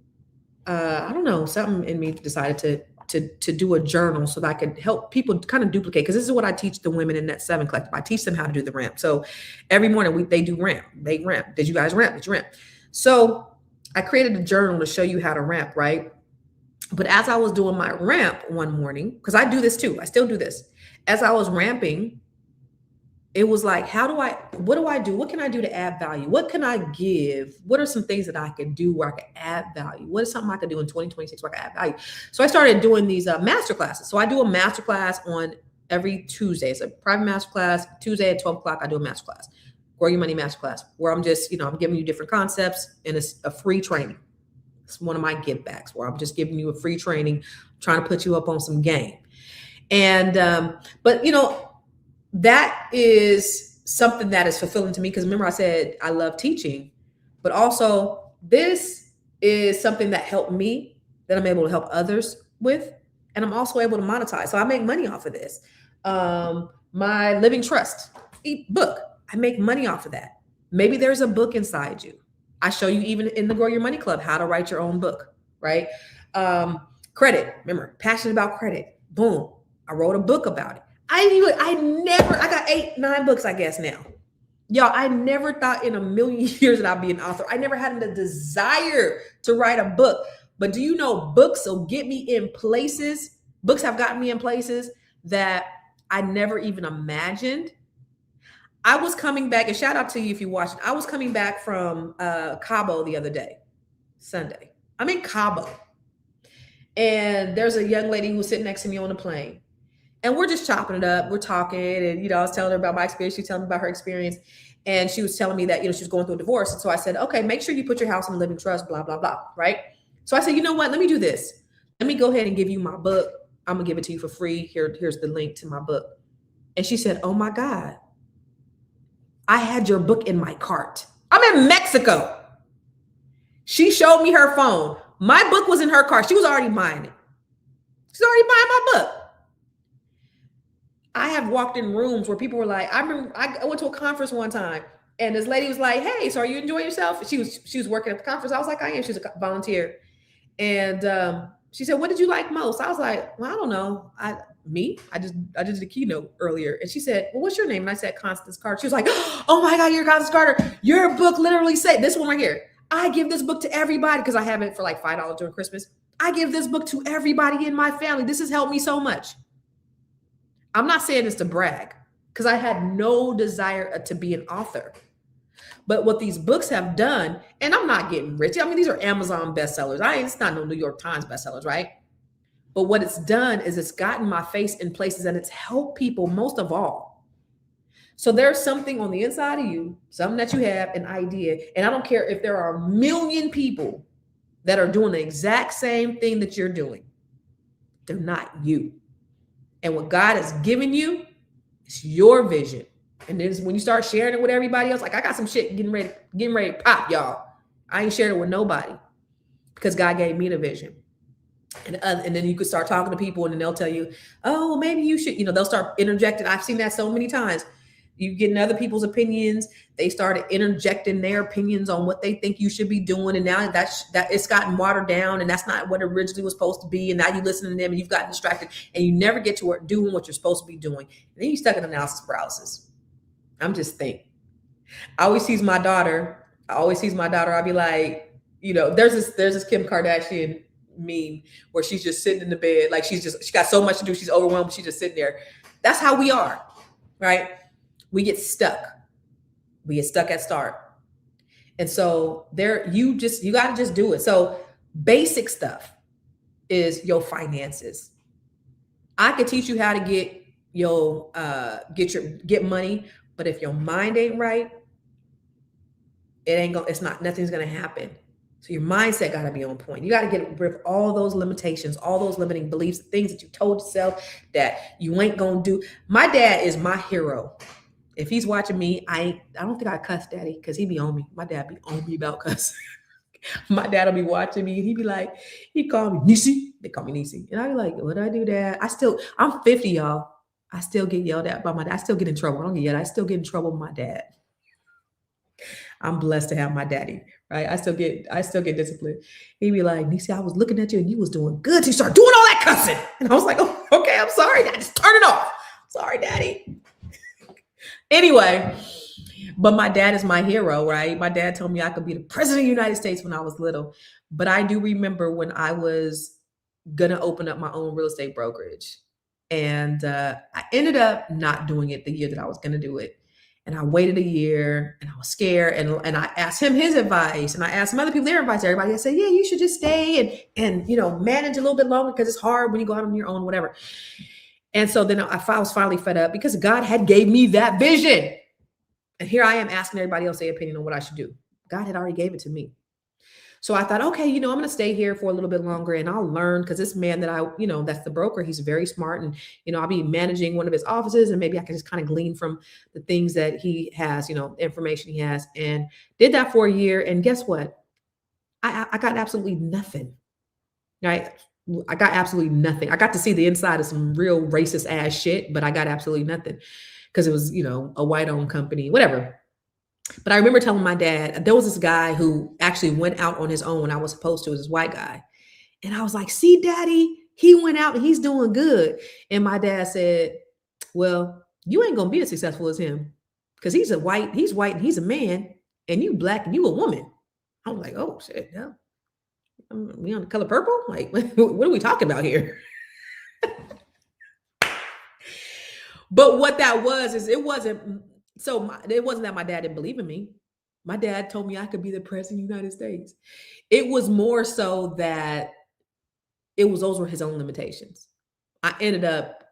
I don't know, something in me decided to do a journal so that I could help people kind of duplicate. Because this is what I teach the women in that 7 collective. I teach them how to do the ramp. So every morning they do ramp. They ramp. Did you guys ramp? Did you ramp? So I created a journal to show you how to ramp, right? But as I was doing my ramp one morning, because I do this too, I still do this. As I was ramping, it was like, what do I do? What can I do to add value? What can I give? What are some things that I can do where I can add value? What is something I can do in 2026 where I can add value? So I started doing these masterclasses. So I do a masterclass on every Tuesday. It's a private masterclass. Tuesday at 12 o'clock, I do a masterclass. Grow Your Money Masterclass, where I'm just, I'm giving you different concepts and it's a free training. It's one of my give backs where I'm just giving you a free training, trying to put you up on some game. And, but that is something that is fulfilling to me. Because remember I said, I love teaching, but also this is something that helped me, that I'm able to help others with. And I'm also able to monetize. So I make money off of this. My Living Trust book, I make money off of that. Maybe there's a book inside you. I show you even in the Grow Your Money Club, how to write your own book, right? Credit, remember, passionate about credit. Boom. I wrote a book about it. I got 8, 9 books, I guess now. Y'all, I never thought in a million years that I'd be an author. I never had the desire to write a book. But do you know books will get me in places? Books have gotten me in places that I never even imagined. I was coming back, and shout out to you if you watched it. I was coming back from Cabo the other day, Sunday. I'm in Cabo. And there's a young lady who's sitting next to me on the plane. And we're just chopping it up. We're talking. And, I was telling her about my experience. She was telling me about her experience. And she was telling me that, she was going through a divorce. And so I said, okay, make sure you put your house in a living trust, blah, blah, blah. Right? So I said, you know what? Let me do this. Let me go ahead and give you my book. I'm going to give it to you for free. Here's the link to my book. And she said, oh my God, I had your book in my cart. I'm in Mexico. She showed me her phone. My book was in her cart. She was already buying it. She's already buying my book. I have walked in rooms where people were like, I remember I went to a conference one time and this lady was like, hey, so are you enjoying yourself? She was working at the conference. I was like, I am. She's a volunteer. And she said, what did you like most? I was like, well, I don't know. I did the keynote earlier. And she said, well, what's your name? And I said, Constance Carter. She was like, oh my God, you're Constance Carter. Your book literally said, this one right here, I give this book to everybody because I have it for like $5 during Christmas. I give this book to everybody in my family. This has helped me so much. I'm not saying this to brag because I had no desire to be an author. But what these books have done, and I'm not getting rich. I mean, these are Amazon bestsellers. It's not no New York Times bestsellers, right? But what it's done is it's gotten my face in places and it's helped people most of all. So there's something on the inside of you, something that you have, an idea. And I don't care if there are 1 million people that are doing the exact same thing that you're doing. They're not you. And what God has given you is your vision. And then when you start sharing it with everybody else, like I got some shit getting ready to pop, y'all. I ain't sharing it with nobody because God gave me the vision. And then you could start talking to people and then they'll tell you, oh, well, maybe you should, they'll start interjecting. I've seen that so many times. You getting other people's opinions. They started interjecting their opinions on what they think you should be doing, and now that it's gotten watered down, and that's not what it originally was supposed to be. And now you listen to them, and you've gotten distracted, and you never get to work doing what you're supposed to be doing. And then you stuck in analysis paralysis. I'm just thinking. I always sees my daughter. I'll be like, there's this Kim Kardashian meme where she's just sitting in the bed, like she got so much to do, she's overwhelmed, she's just sitting there. That's how we are, right? We get stuck. We get stuck at start. And so you got to just do it. So basic stuff is your finances. I could teach you how to get money, but if your mind ain't right, nothing's going to happen. So your mindset got to be on point. You got to get rid of all those limitations, all those limiting beliefs, things that you told yourself that you ain't going to do. My dad is my hero. If he's watching me, I don't think I cuss daddy because he be on me. My dad be on me about cuss. My dad will be watching me and he call me Nisi. They call me Nisi. And I be like, what did I do, Dad? I'm 50, y'all. I still get yelled at by my dad. I still get in trouble. I don't get yelled at. I still get in trouble with my dad. I'm blessed to have my daddy, right? I still get disciplined. He'd be like, Nisi, I was looking at you and you was doing good. So you start doing all that cussing. And I was like, oh, okay, I'm sorry, Dad. Just turn it off. Sorry, Daddy. Anyway, but my dad is my hero, right? My dad told me I could be the president of the United States when I was little. But I do remember when I was going to open up my own real estate brokerage. And I ended up not doing it the year that I was going to do it. And I waited a year and I was scared. And I asked him his advice. And I asked some other people their advice. Everybody said, yeah, you should just stay and manage a little bit longer because it's hard when you go out on your own, whatever. And so then I was finally fed up because God had gave me that vision. And here I am asking everybody else their opinion on what I should do. God had already gave it to me. So I thought, okay, I'm going to stay here for a little bit longer and I'll learn because this man that that's the broker, he's very smart. And, I'll be managing one of his offices and maybe I can just kind of glean from the things that he has, the information he has, and did that for a year. And guess what? I got absolutely nothing, right? I got absolutely nothing. I got to see the inside of some real racist ass shit, but I got absolutely nothing because it was, a white owned company, whatever. But I remember telling my dad, there was this guy who actually went out on his own when I was supposed to, this white guy. And I was like, see, Daddy, he went out and he's doing good. And my dad said, well, you ain't going to be as successful as him because he's white and he's a man and you black and you a woman. I was like, oh shit, no. We on the color purple? Like, what are we talking about here? But what that was is it wasn't that my dad didn't believe in me. My dad told me I could be the president of the United States. It was more so that those were his own limitations. I ended up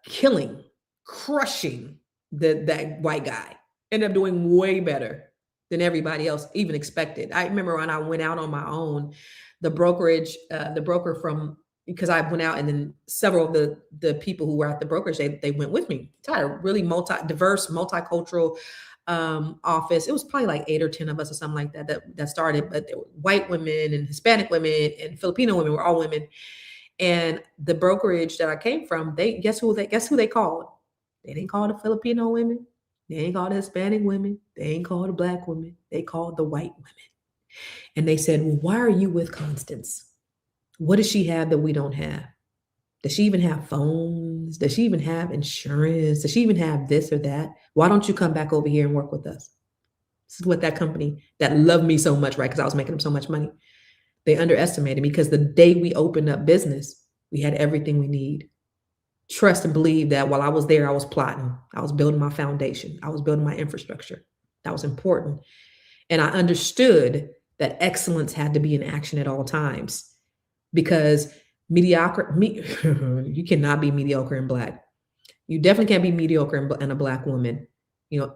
crushing that white guy. Ended up doing way better than everybody else even expected. I remember when I went out on my own, the broker because I went out and then several of the people who were at the brokerage, they went with me. So I had a really diverse, multicultural office. It was probably like 8 or 10 of us or something like that started, but there were white women and Hispanic women and Filipino women, were all women. And the brokerage that I came from, guess who they called? They didn't call the Filipino women. They ain't called the Hispanic women. They ain't called the black women. They called the white women. And they said, well, why are you with Constance? What does she have that we don't have? Does she even have phones? Does she even have insurance? Does she even have this or that? Why don't you come back over here and work with us? This is what that company that loved me so much, right? Because I was making them so much money. They underestimated me because the day we opened up business, we had everything we need. Trust and believe that while I was there, I was plotting. I was building my foundation. I was building my infrastructure. That was important. And I understood that excellence had to be in action at all times because you cannot be mediocre and black. You definitely can't be mediocre and a black woman.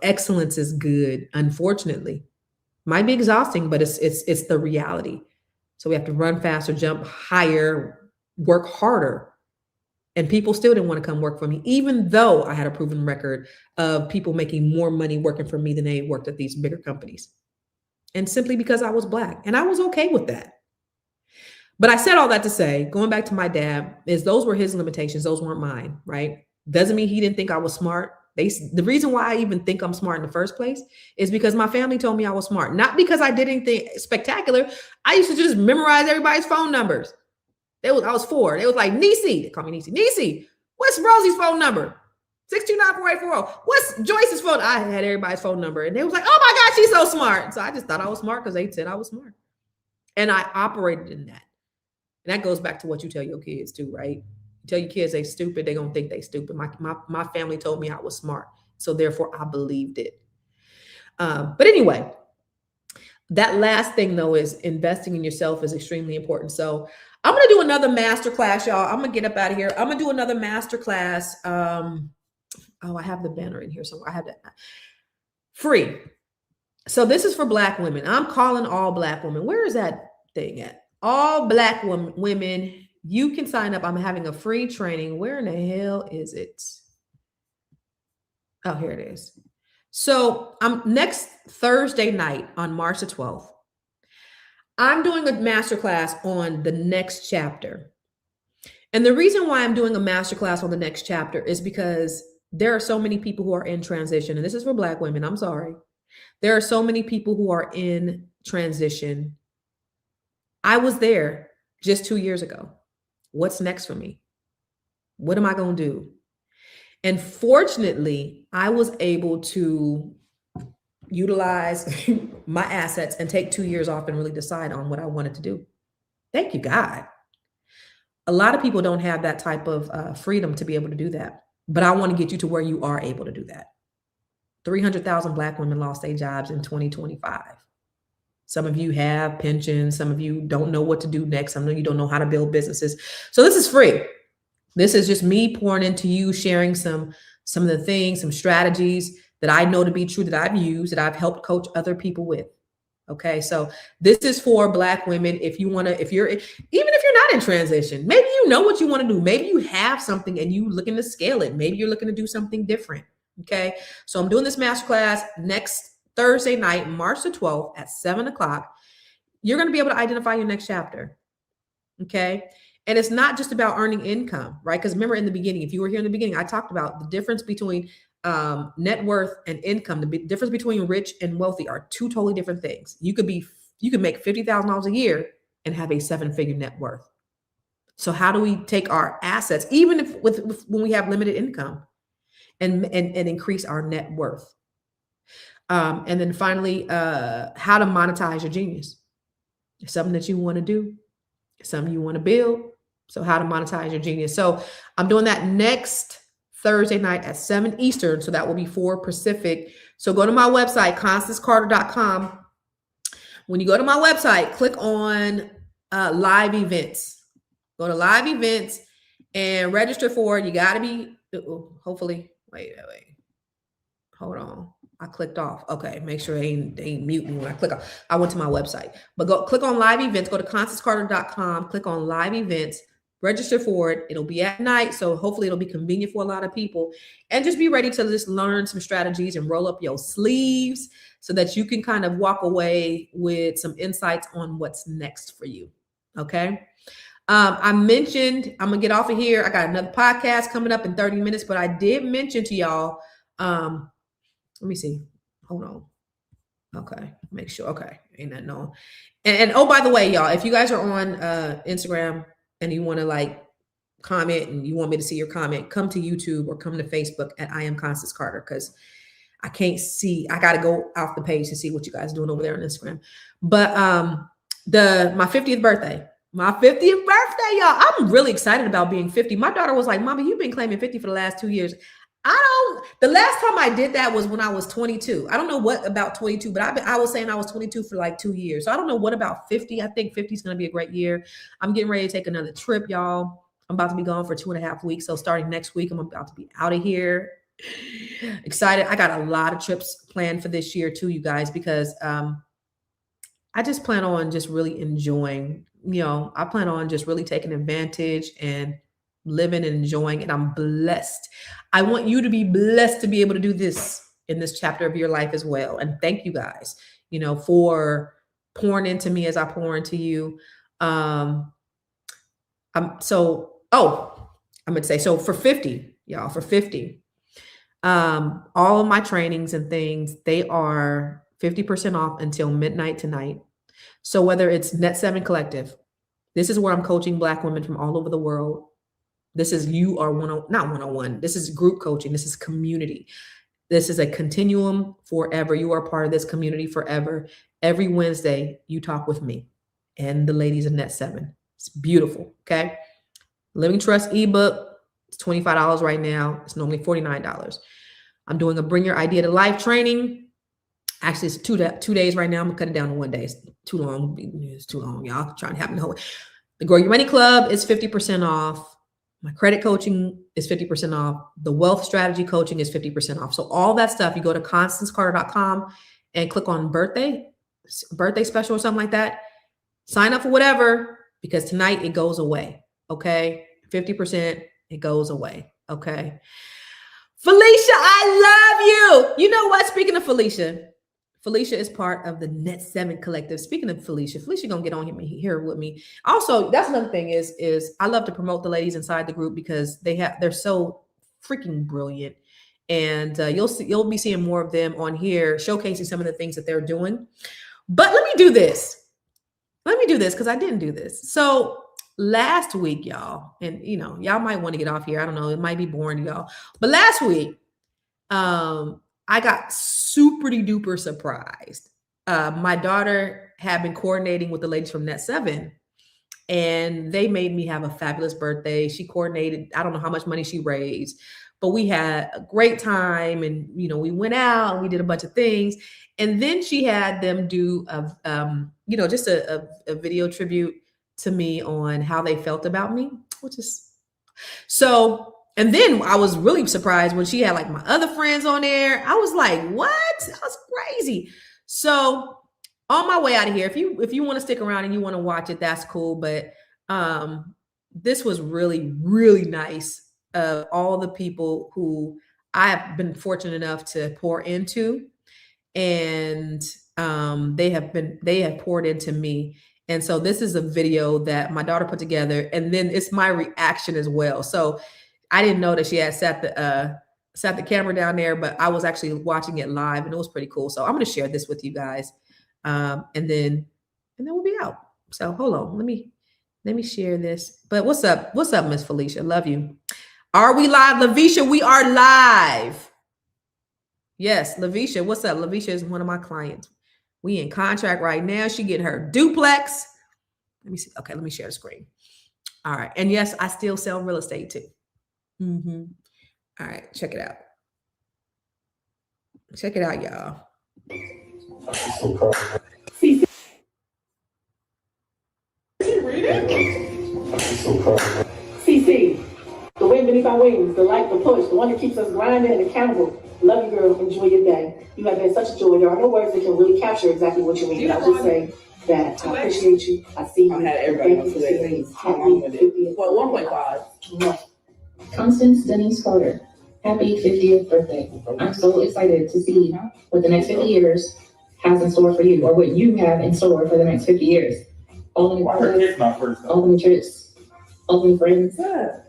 Excellence is good. Unfortunately, might be exhausting, but it's the reality. So we have to run faster, jump higher, work harder. And people still didn't want to come work for me, even though I had a proven record of people making more money working for me than they worked at these bigger companies. And simply because I was black. And I was okay with that. But I said all that to say, going back to my dad, those were his limitations. Those weren't mine, right? Doesn't mean he didn't think I was smart. The reason why I even think I'm smart in the first place is because my family told me I was smart, not because I did anything spectacular. I used to just memorize everybody's phone numbers. I was 4. They was like, Niecy. They call me Niecy. Niecy, what's Rosie's phone number? 629-4840. What's Joyce's phone? I had everybody's phone number. And they was like, oh my God, she's so smart. So I just thought I was smart because they said I was smart. And I operated in that. And that goes back to what you tell your kids too, right? You tell your kids they stupid, they're going to think they stupid. My family told me I was smart. So therefore I believed it. But anyway, that last thing though is investing in yourself is extremely important. So I'm going to do another masterclass, y'all. I'm going to get up out of here. I'm going to do another masterclass. Oh, I have the banner in here somewhere. I have that free. So this is for Black women. I'm calling all Black women. Where is that thing at? All Black women, you can sign up. I'm having a free training. Where in the hell is it? Oh, here it is. So next Thursday night on March the 12th, I'm doing a masterclass on the next chapter. And the reason why I'm doing a masterclass on the next chapter is because there are so many people who are in transition. And this is for Black women. I'm sorry. There are so many people who are in transition. I was there just 2 years ago. What's next for me? What am I going to do? And fortunately, I was able to utilize my assets and take 2 years off and really decide on what I wanted to do. Thank you, God. A lot of people don't have that type of freedom to be able to do that. But I want to get you to where you are able to do that. 300,000 Black women lost their jobs in 2025. Some of you have pensions. Some of you don't know what to do next. Some of you don't know how to build businesses. So this is free. This is just me pouring into you, sharing some of the things, some strategies that I know to be true that I've used, that I've helped coach other people with. Okay, so this is for Black women. If you want to, even if you're not in transition, maybe you know what you want to do. Maybe you have something and you looking to scale it. Maybe you're looking to do something different. Okay, so I'm doing this masterclass next Thursday night, March the 12th at 7:00. You're going to be able to identify your next chapter. Okay, and it's not just about earning income, right? Because remember in the beginning, if you were here in the beginning, I talked about the difference between net worth and income. The difference between rich and wealthy are two totally different things. You could make $50,000 a year and have a 7-figure net worth. So how do we take our assets, even if when we have limited income, and increase our net worth? And then finally, how to monetize your genius. It's something that you want to do, something you want to build. So how to monetize your genius. So I'm doing that next Thursday night at 7 Eastern. So that will be 4 Pacific. So go to my website, ConstanceCarter.com. When you go to my website, click on live events. Go to live events and register for it. You got to be, hopefully, wait. Hold on. I clicked off. Okay, make sure they ain't mute me when I click off. I went to my website. But go click on live events. Go to ConstanceCarter.com. Click on live events. Register for it. It'll be at night, so hopefully it'll be convenient for a lot of people. And just be ready to just learn some strategies and roll up your sleeves so that you can kind of walk away with some insights on what's next for you. Okay. I mentioned, I'm gonna get off of here. I got another podcast coming up in 30 minutes, but I did mention to y'all, let me see. Hold on. Okay. Make sure. Okay. Ain't that no. And oh, by the way, y'all, if you guys are on Instagram and you want to like comment and you want me to see your comment, come to YouTube or come to Facebook at I am Constance Carter, because I can't see. I got to go off the page to see what you guys are doing over there on Instagram. But my 50th birthday. My 50th birthday, y'all. I'm really excited about being 50. My daughter was like, Mama, you've been claiming 50 for the last 2 years. The last time I did that was when I was 22. I don't know what about 22, but I was saying I was 22 for like 2 years. So I don't know what about 50. I think 50 is going to be a great year. I'm getting ready to take another trip, y'all. I'm about to be gone for 2.5 weeks. So starting next week, I'm about to be out of here. Excited. I got a lot of trips planned for this year too, you guys, because I just plan on just really enjoying, I plan on just really taking advantage and living and enjoying, and I'm blessed. I want you to be blessed to be able to do this in this chapter of your life as well. And thank you guys, for pouring into me as I pour into you. I'm going to say, so for 50, y'all, for 50, All of my trainings and things, they are 50% off until midnight tonight. So whether it's Net 7 Collective, this is where I'm coaching Black women from all over the world. This is you are not 101. This is group coaching. This is community. This is a continuum forever. You are part of this community forever. Every Wednesday, you talk with me and the ladies of Net 7. It's beautiful. Okay. Living Trust ebook. It's $25 right now. It's normally $49. I'm doing a Bring Your Idea to Life training. Actually, it's 2 days right now. I'm cutting down to 1 day. It's too long. It's too long, y'all. Trying to happen the whole. The Grow Your Money Club is 50% off. My credit coaching is 50% off. The wealth strategy coaching is 50% off. So all that stuff, you go to constancecarter.com and click on birthday special or something like that. Sign up for whatever, because tonight it goes away. Okay. 50%, it goes away. Okay. Felicia, I love you. You know what? Speaking of Felicia is part of the Net 7 Collective. Speaking of Felicia gonna get on here with me. Also, that's another thing is I love to promote the ladies inside the group because they're so freaking brilliant, and you'll be seeing more of them on here showcasing some of the things that they're doing. But let me do this because I didn't do this. So last week, y'all, and y'all might want to get off here. I don't know, it might be boring to y'all, but last week, I got super duper surprised. My daughter had been coordinating with the ladies from Net 7, and they made me have a fabulous birthday. She coordinated, I don't know how much money she raised, but we had a great time, and we went out and we did a bunch of things. And then she had them do just a video tribute to me on how they felt about me, which is so. And then I was really surprised when she had like my other friends on there. I was like, what? That was crazy. So on my way out of here, if you want to stick around and you want to watch it, that's cool. But this was really, really nice of all the people who I have been fortunate enough to pour into. And they have poured into me. And so this is a video that my daughter put together. And then it's my reaction as well. So I didn't know that she had sat the camera down there, but I was actually watching it live, and it was pretty cool. So I'm going to share this with you guys, and then we'll be out. So hold on, let me share this. But what's up, Miss Felicia? Love you. Are we live, Lavisha? We are live. Yes, Lavisha. What's up? Lavisha is one of my clients. We in contract right now. She getting her duplex. Let me see. Okay, let me share the screen. All right, and yes, I still sell real estate too. Mm-hmm. All right, check it out. Check it out, y'all. CC, the wind beneath our wings, the light, the push, the one that keeps us grinding and accountable. Love you, girl. Enjoy your day. You have been such a joy. There are no words that can really capture exactly what you mean. I'll just say that I appreciate you. I see you. Thank you for sharing. Happy 50th. Well, 1.5. Constance Carter, happy 50th birthday. I'm so excited to see what the next 50 years has in store for you, or what you have in store for the next 50 years. All the new projects, all the new trips, all the new friends, and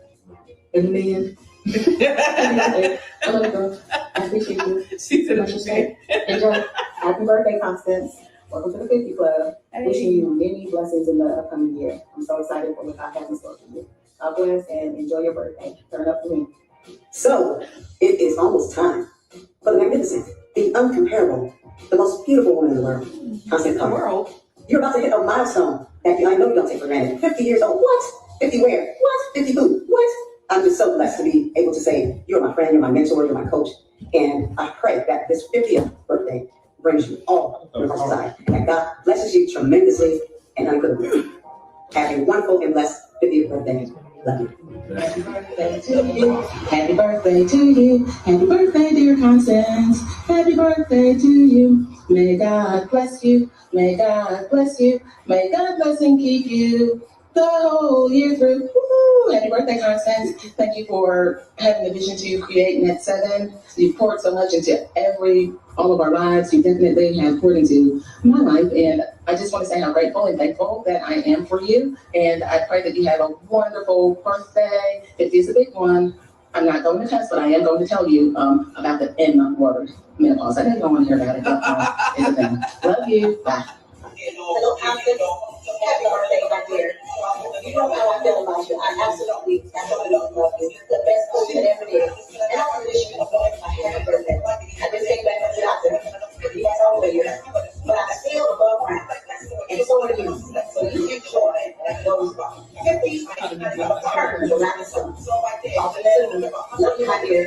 the man. I love you, girl. I appreciate you. She's in the Enjoy. Happy birthday, Constance. Welcome to the 50 Club. Hey. Wishing you many blessings in the upcoming year. I'm so excited for what God has in store for you. God bless and enjoy your birthday. Turn it up for me. So, it is almost time for the magnificent, the uncomparable, the most beautiful woman in the world, Constance Carter. You're about to hit a milestone that I know you don't take for granted. 50 years old. What? 50 where? What? 50 who? What? I'm just so blessed to be able to say, you're my friend, you're my mentor, you're my coach. And I pray that this 50th birthday brings you all to my side. And God blesses you tremendously and unequivocally. Have a wonderful and blessed 50th birthday. Love you. Happy birthday to you. Happy birthday to you. Happy birthday, dear Constance. Happy birthday to you. May God bless you. May God bless you. May God bless and keep you the whole year through. Woo-hoo. Happy birthday, Constance. Thank you for having the vision to create Net 7. You've poured so much into all of our lives. You definitely have poured into my life. And I just want to say how grateful and thankful that I am for you. And I pray that you have a wonderful birthday. 50 is a big one. I'm not going to test, but I am going to tell you about the M word, menopause. I know you don't want to hear about it, but it's a thing. Love you. Bye. Hello, Constance. Happy birthday, my dear. You know how I feel about you. I absolutely love you. The best person that ever did. And I want to wish you a happy birthday. I just came back from the doctor. Yes, I'm familiar. But I'm still above ground. And so are you. So you enjoy those 50 turns around the sun. Talking soon. Love you, my dear.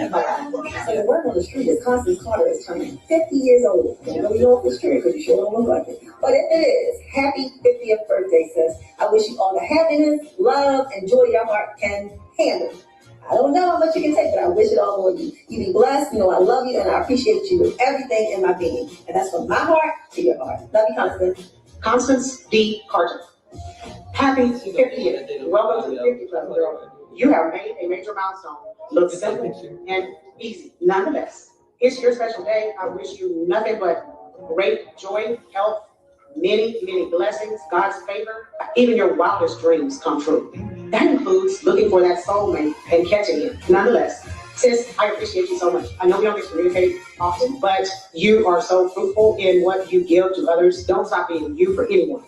Bye. So the word on the street is Constance Carter is turning 50 years old. Don't really know if it's true because you sure don't look like it. But if it is, happy 50th birthday, sis. I wish you all the happiness, love, and joy your heart can handle. I don't know how much you can take, but I wish it all on you. You be blessed. You know I love you and I appreciate you with everything in my being. And that's from my heart to your heart. Love you, Constance. Constance D. Carter. Happy 50th. Welcome to the 50 Club, girl. You have made a major milestone look simple and easy, nonetheless. It's your special day. I wish you nothing but great joy, health, many, many blessings, God's favor, even your wildest dreams come true. That includes looking for that soulmate and catching it. Nonetheless, sis, I appreciate you so much. I know we don't get to communicate often, but you are so fruitful in what you give to others. Don't stop being you for anyone.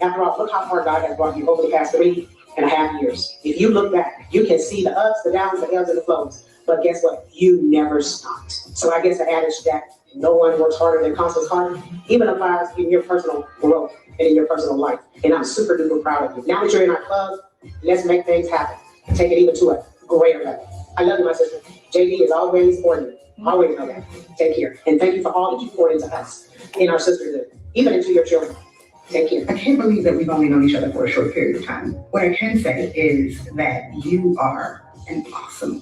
After all, look how far God has brought you over the past 3.5 years. If you look back, you can see the ups, the downs, the ebbs, and the flows. But guess what? You never stopped. So I guess the adage that no one works harder than Constance Carter even applies in your personal growth and in your personal life. And I'm super duper proud of you. Now that you're in our club, let's make things happen and take it even to a greater level. I love you, my sister. JD is always for you. Always know that. Take care. And thank you for all that you poured into us in our sisterhood, even into your children. Take care. I can't believe that we've only known each other for a short period of time. What I can say is that you are an awesome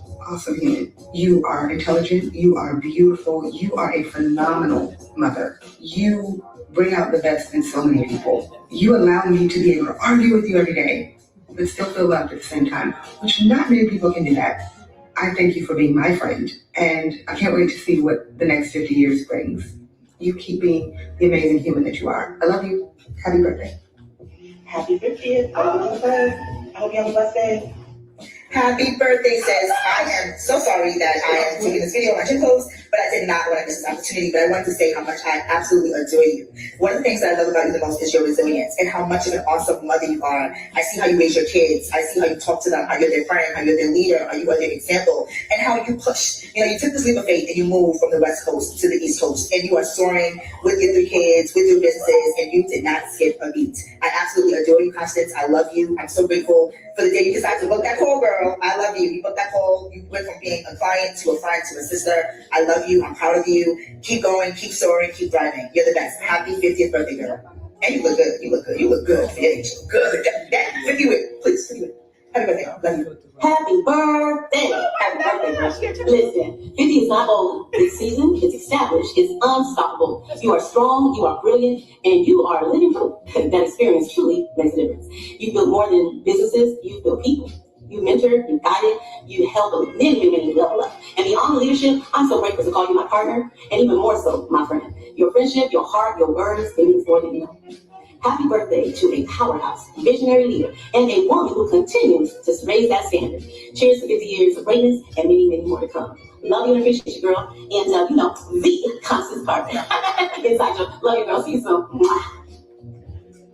human. You are intelligent. You are beautiful. You are a phenomenal mother. You bring out the best in so many people. You allow me to be able to argue with you every day, but still feel loved at the same time, which not many people can do that. I thank you for being my friend, and I can't wait to see what the next 50 years brings. You keep being the amazing human that you are. I love you. Happy birthday. Happy 50th. I hope you have a blessed day. Happy birthday, sis. I am so sorry that I am taking this video on my gym clothes, but I did not want to miss this opportunity. But I wanted to say how much I absolutely adore you. One of the things that I love about you the most is your resilience and how much of an awesome mother you are. I see how you raise your kids. I see how you talk to them, how you're their friend, how you're their leader, how you are their example, and how you push. You know, you took this leap of faith and you moved from the West Coast to the East Coast, and you are soaring with your 3 kids, with your businesses, and you did not skip a beat. I absolutely adore you, Constance. I love you. I'm so grateful for the day you decided to book that call, girl. I love you. You booked that call. You went from being a client to a friend to a sister. I love you. I'm proud of you. Keep going, keep soaring, keep thriving. You're the best. Happy 50th birthday, girl. And you look good. You look good. You look good for your age. Good. That 50 with. Please, 50 with. Happy birthday. Love you. Happy birthday. Happy birthday, girl. Listen, 50 is not old. It's seasoned, it's established, it's unstoppable. You are strong, you are brilliant, and you are living proof that experience truly makes a difference. You build more than businesses, you build people. You mentored, you guided, you helped many level up. And beyond the leadership, I'm so grateful to call you my partner, and even more so, my friend. Your friendship, your heart, your words, they mean more than you know. Happy birthday to a powerhouse, visionary leader, and a woman who continues to raise that standard. Cheers to 50 years of greatness and many more to come. Love you and appreciate you, girl. And, the Constance Carter. Inside you. Love you, girl. See you soon.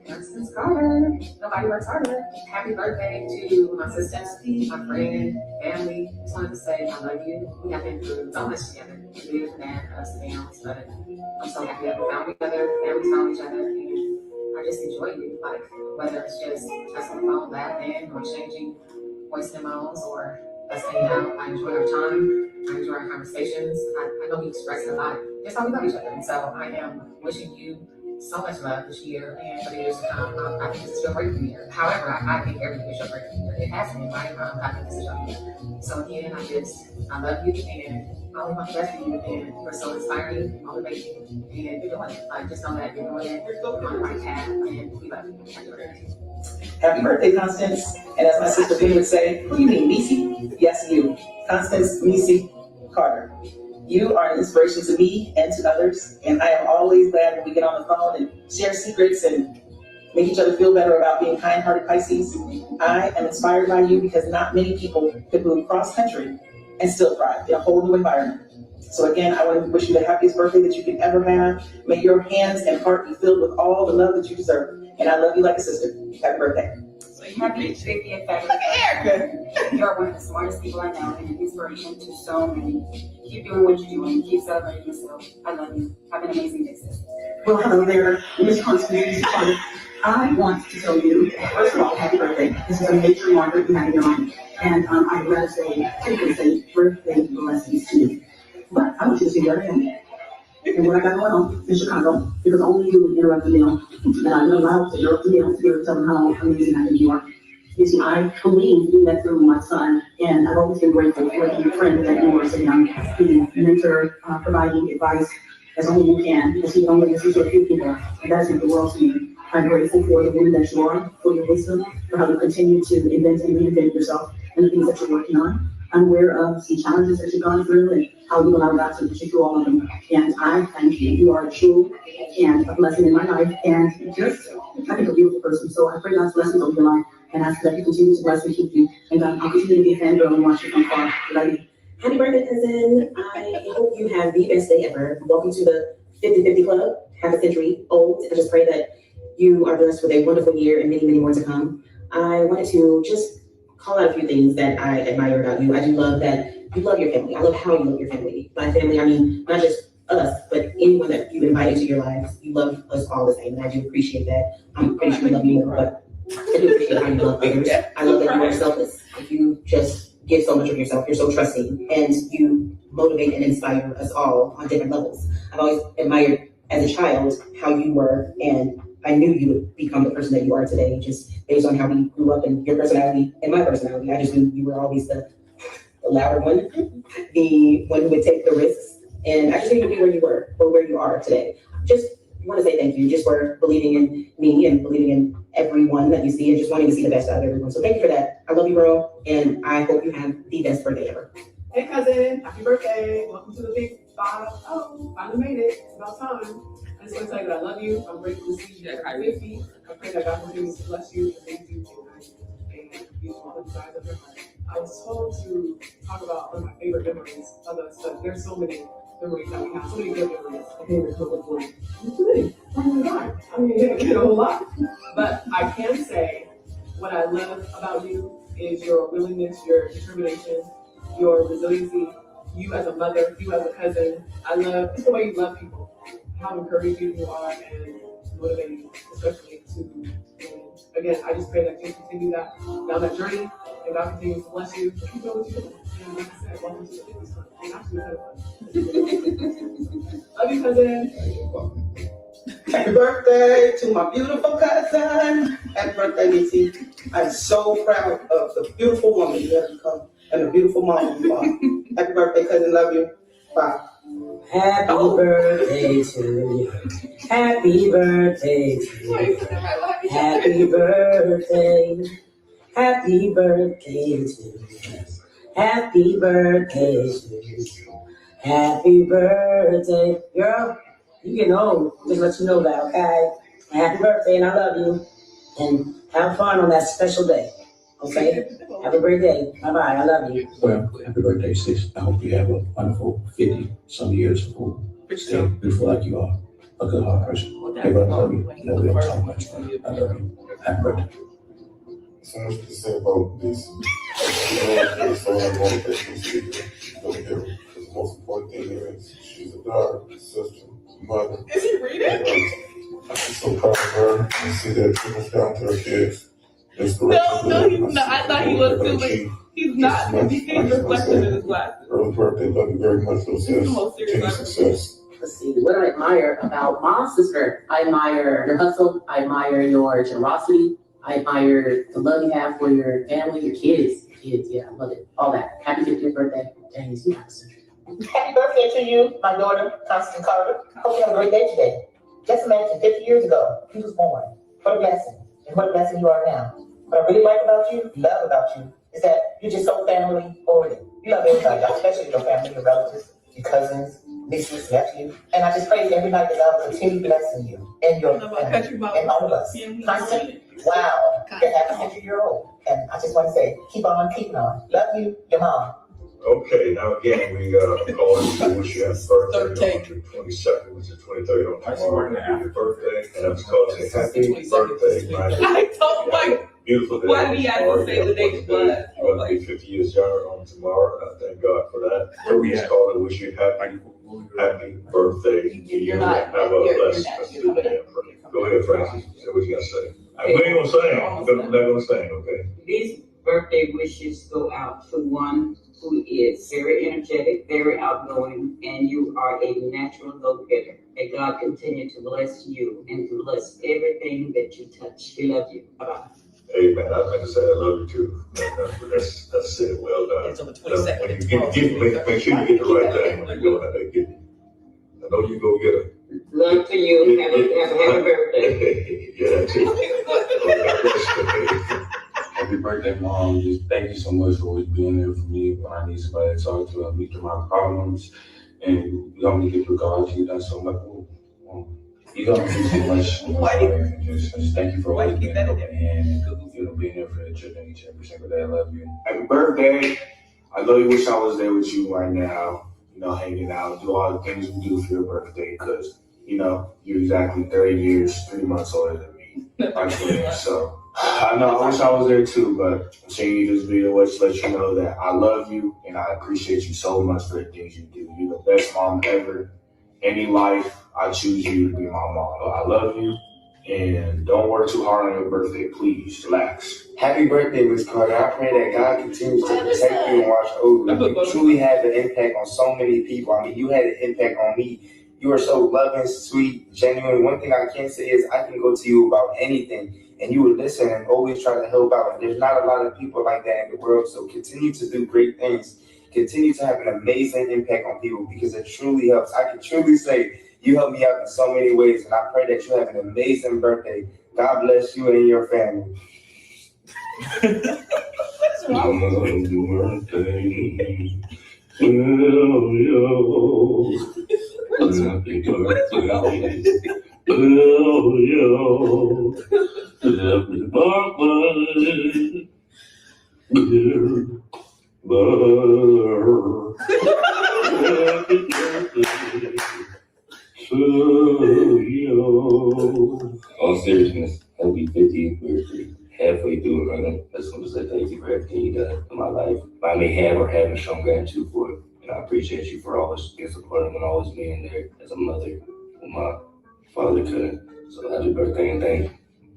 Constance Carter. Nobody works harder. Happy birthday to my sister, my friend, family. Just wanted to say I love you. We have been through so much together. Good, bad, ups and downs. But I'm so happy that we found each other. Families found each other. And I just enjoy you. Like, whether it's just us on the phone laughing or exchanging voice memos or us hanging out. I enjoy our time. I enjoy our conversations. I know we express a lot. Just how we love each other. And so I am wishing you so much love this year and for the years to come. I think this is your breakthrough year. However, I think everything is your breakthrough year. It has been, right? I think this is your year. So again, I love you and I only want the best for you. And you're so inspiring, motivating, and you're doing it. Like, just know that you're doing it. You're on the right path, and we love you. Happy birthday, Constance. And as my sister Vinny would say, who do you mean, Nisi? Yes, you. Constance Nisi Carter. You are an inspiration to me and to others, and I am always glad when we get on the phone and share secrets and make each other feel better about being kind-hearted Pisces. I am inspired by you because not many people could move cross-country and still thrive in a whole new environment. So again, I want to wish you the happiest birthday that you could ever have. May your hands and heart be filled with all the love that you deserve. And I love you like a sister. Happy birthday. Happy 50th birthday. You're one of the smartest people I know and an inspiration to so many. Keep doing what you're doing. Keep celebrating yourself. I love you. Have an amazing day, sis. Well, hello there, Miss Constance Carter. I want to tell you, first of all, happy birthday. This is a major marker you have in your life. And I'd rather say birthday blessings to you. But I want you to see where I am and what I got going on in Chicago, because only you would interrupt the meal. And I'm not allowed to interrupt the meal to be able to tell them how amazing I think you are. You see, I believe in that through my son, and I've always been grateful for the friend that you were so young, the mentor, providing advice as only you can, because he only listens to a few people, and that's the world to me. I'm grateful for the woman that you are, for your wisdom, for how you continue to invent and reinvent yourself and the things that you're working on. I'm aware of the challenges that you've gone through and how you allow God to put you through all of them. And I thank you. You are a true and a blessing in my life, and just, I think, a beautiful person. So I pray God's blessings over your life and ask that He continue to bless and keep you. And I'll continue to be a fangirl and watch you from far. Love you. Happy birthday, cousin. I hope you have the best day ever. Welcome to the 50-50 Club, half a century old. I just pray that you are blessed with a wonderful year and many, many more to come. I wanted to just call out a few things that I admire about you. I do love that you love your family. I love how you love your family. By family, I mean not just us, but anyone that you invite into your lives. You love us all the same, and I do appreciate that. I'm pretty sure you love me more, but I do appreciate how you love others. I love that you are selfless. You just give so much of yourself. You're so trusting, and you motivate and inspire us all on different levels. I've always admired as a child how you were, and I knew you would become the person that you are today, just based on how we grew up and your personality and my personality. I just knew you were always the louder one, the one who would take the risks. And I just knew you would be where you were or where you are today. Just want to say thank you just for believing in me and believing in everyone that you see and just wanting to see the best out of everyone. So thank you for that. I love you, bro. And I hope you have the best birthday ever. Hey, cousin. Happy birthday. Welcome to the big 5-0. Finally made it. It's about time. I just want to tell you that I love you. I'm grateful to see you at 50. I pray that God continues to bless you and make you and use all the desires of your heart. I was told to talk about one of my favorite memories of us, but there's so many memories that we have, so many good memories. I can't even come up with too many. Oh my God. I mean, a whole lot. But I can say what I love about you is your willingness, your determination, your resiliency, you as a mother, you as a cousin. I love just the way you love people, how encouraging you are and motivating, especially to. And again, I just pray that you continue that down that journey, and God continues to bless you. Keep doing what you're doing. And like I said, welcome to the 50s Club. And actually, love you, cousin. Happy birthday to my beautiful cousin. Happy birthday, Missy. I'm so proud of the beautiful woman you have become and the beautiful mom you are. Happy birthday, cousin. Love you. Bye. Happy birthday to you. Happy birthday to you. Happy birthday. Happy birthday to you. Happy birthday to you. Happy birthday. Girl, you getting old. Just let you know that, okay? Happy birthday, and I love you. And have fun on that special day. Okay? Have a great day. Bye-bye. I love you. Well, happy birthday, sis. I hope you have a wonderful 50-some years of stay beautiful like you are. A good heart person. Hey, brother, I love you. You know we don't talk much, but I love you. Happy birthday. So much to say about this. So I'm motivational speaker. The most important thing is she's a daughter, a sister, a mother. Is he reading? I'm so proud of her and see that trickles down to her kids. No, he's not. I thought he was too, but he's not. He's reflecting in his glasses. Early birthday, love you very much, little sis. Continue success. Let's see, what do I admire about Mom's sister? I admire your hustle. I admire your generosity. I admire the love you have for your family, your kids. Yeah, I love it. All that. Happy 50th birthday. Dang, you have a Happy birthday to you, my daughter, Constance Carter. Hope you have a great day today. Just imagine 50 years ago, you was born. What a blessing. And what a blessing you are now. What I really like about you, love about you, is that you're just so family oriented. You love everybody, especially your family, your relatives, your cousins, niece, nephew. And I just pray every night that God will continue blessing you and your and all of us. Constance, wow, you're half a 100-year-old. And I just want to say, keep on keeping on. Love you, your mom. Okay, now again, we calling to wish you happy birthday on the 22nd, which is 23rd on tomorrow. Happy birthday, and I'm calling you happy birthday, my I told my beautiful day. why do you have to say the date? You're going to be 50 years younger on tomorrow. I thank God for that. So we just calling to wish you happy birthday. You have a blessed day. Go ahead, Francis. Say what you got to say. We ain't gonna sing. I'm not gonna sing. Okay. These birthday wishes go out to one who is very energetic, very outgoing, and you are a natural go-getter. May God continue to bless you and to bless everything that you touch. We love you. Bye-bye. Amen. I meant to say I love you too. That's it. Well done. It's on the 22nd. When you make sure you get the right thing when you go out there get it. I know you go get it. Love to you. Have a happy birthday. Yeah, too. Happy birthday, Mom. Just thank you so much for always being there for me when I need somebody to talk to, help me through my problems. And you help me get through college. You've done so much. You helped me do so much in my life. And just thank you for always being there and being there for the children each and every single day. I love you. Happy birthday. I really wish I was there with you right now, hanging out, do all the things we do for your birthday, because, you're exactly 30 years, 3 months older than me. Actually, so I know I wish I was there too, but I'm saying this video was to let you know that I love you and I appreciate you so much for the things you do. You're the best mom ever. Any life, I choose you to be my mom. I love you, and don't work too hard on your birthday, please. Relax. Happy birthday, Miss Carter. I pray that God continues to protect you and watch over you. You truly had the impact on so many people. I mean, you had an impact on me. You are so loving, sweet, genuine. One thing I can say is I can go to you about anything, and you would listen and always try to help out. And there's not a lot of people like that in the world, so continue to do great things. Continue to have an amazing impact on people because it truly helps. I can truly say you help me out in so many ways, and I pray that you have an amazing birthday. God bless you and your family. All seriousness, happy 50th birthday. Halfway through it, right? I just want to say thank you for everything you done in my life. I may have or haven't shown gratitude for it, and I appreciate you for always being supportive and always being there as a mother when my father couldn't. So happy birthday and thank you.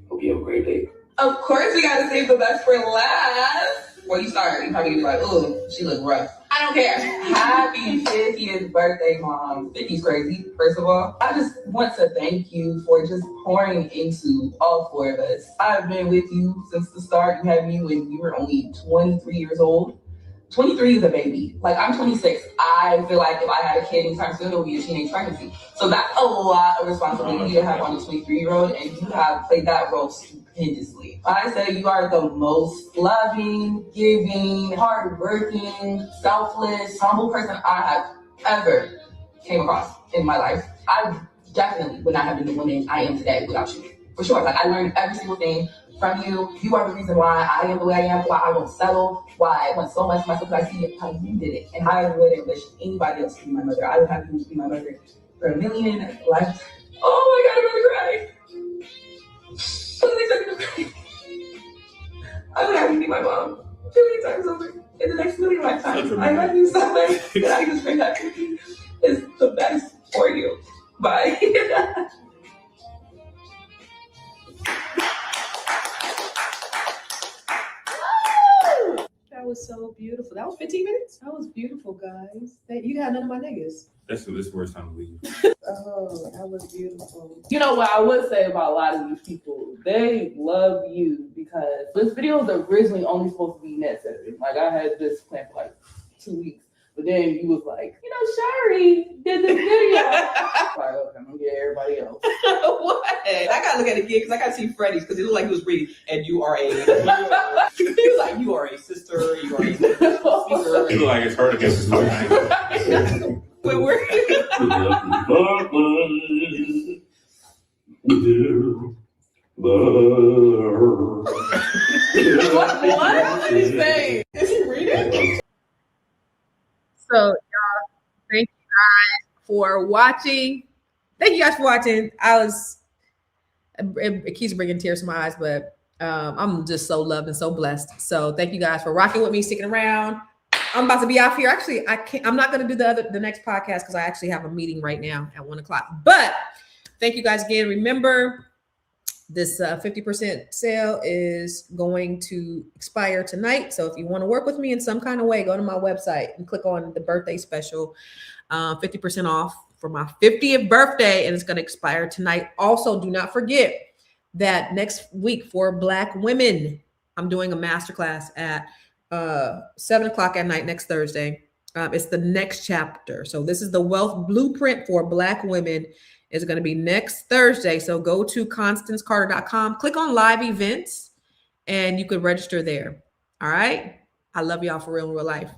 Hope you have a great day. Of course, we gotta save the best for last. Before you start, you probably be like, "Oh, she looks rough." I don't care. Happy 50th birthday, Mom. 50's crazy, first of all. I just want to thank you for just pouring into all four of us. I've been with you since the start. You had me when you were only 23 years old. 23 is a baby. Like, I'm 26. I feel like if I had a kid anytime soon, it would be a teenage pregnancy. So that's a lot of responsibility to have on a 23-year-old, and you have played that role stupendously. I say you are the most loving, giving, hardworking, selfless, humble person I have ever came across in my life. I definitely would not have been the woman I am today without you. For sure. Like, I learned every single thing from you. You are the reason why I am the way I am, why I won't settle, why I want so much of myself, because I see how you did it. And I wouldn't wish anybody else to be my mother. I would have you to be my mother for a million lives. Oh my God, I'm gonna cry. Please, I'm gonna cry. I would have you be my mom 2 million times over in the next million lifetimes. I love you so much. And I just pray that cookie is the best for you. Bye. That was so beautiful. That was 15 minutes? That was beautiful, guys. You got none of my niggas. That's the worst time to leave. Oh, that was beautiful. You know what I would say about a lot of these people? They love you because this video was originally only supposed to be net centered. Like, I had this planned for like 2 weeks. But then you was like, Shari did this video. Like, okay, I'm gonna get everybody else. What? I gotta look at it again because I gotta see Freddie's because it looked like he was reading, and you are a. He was like, you are a sister, you are a speaker. You look like it's hurt against his When we're What did he say? Is he reading? So, y'all, thank you guys for watching. Thank you guys for watching. It keeps bringing tears to my eyes, but I'm just so loved and so blessed. So thank you guys for rocking with me, sticking around. I'm about to be off here. Actually, I'm not going to do the next podcast because I actually have a meeting right now at 1:00. But thank you guys again. Remember, this 50% sale is going to expire tonight. So if you want to work with me in some kind of way, go to my website and click on the birthday special, 50% off for my 50th birthday, and it's going to expire tonight. Also, do not forget that next week for Black women, I'm doing a masterclass at 7:00 at night next Thursday. It's the next chapter. So this is the wealth blueprint for Black women. It's going to be next Thursday. So go to constancecarter.com, click on live events, and you could register there. All right. I love y'all for real in real life.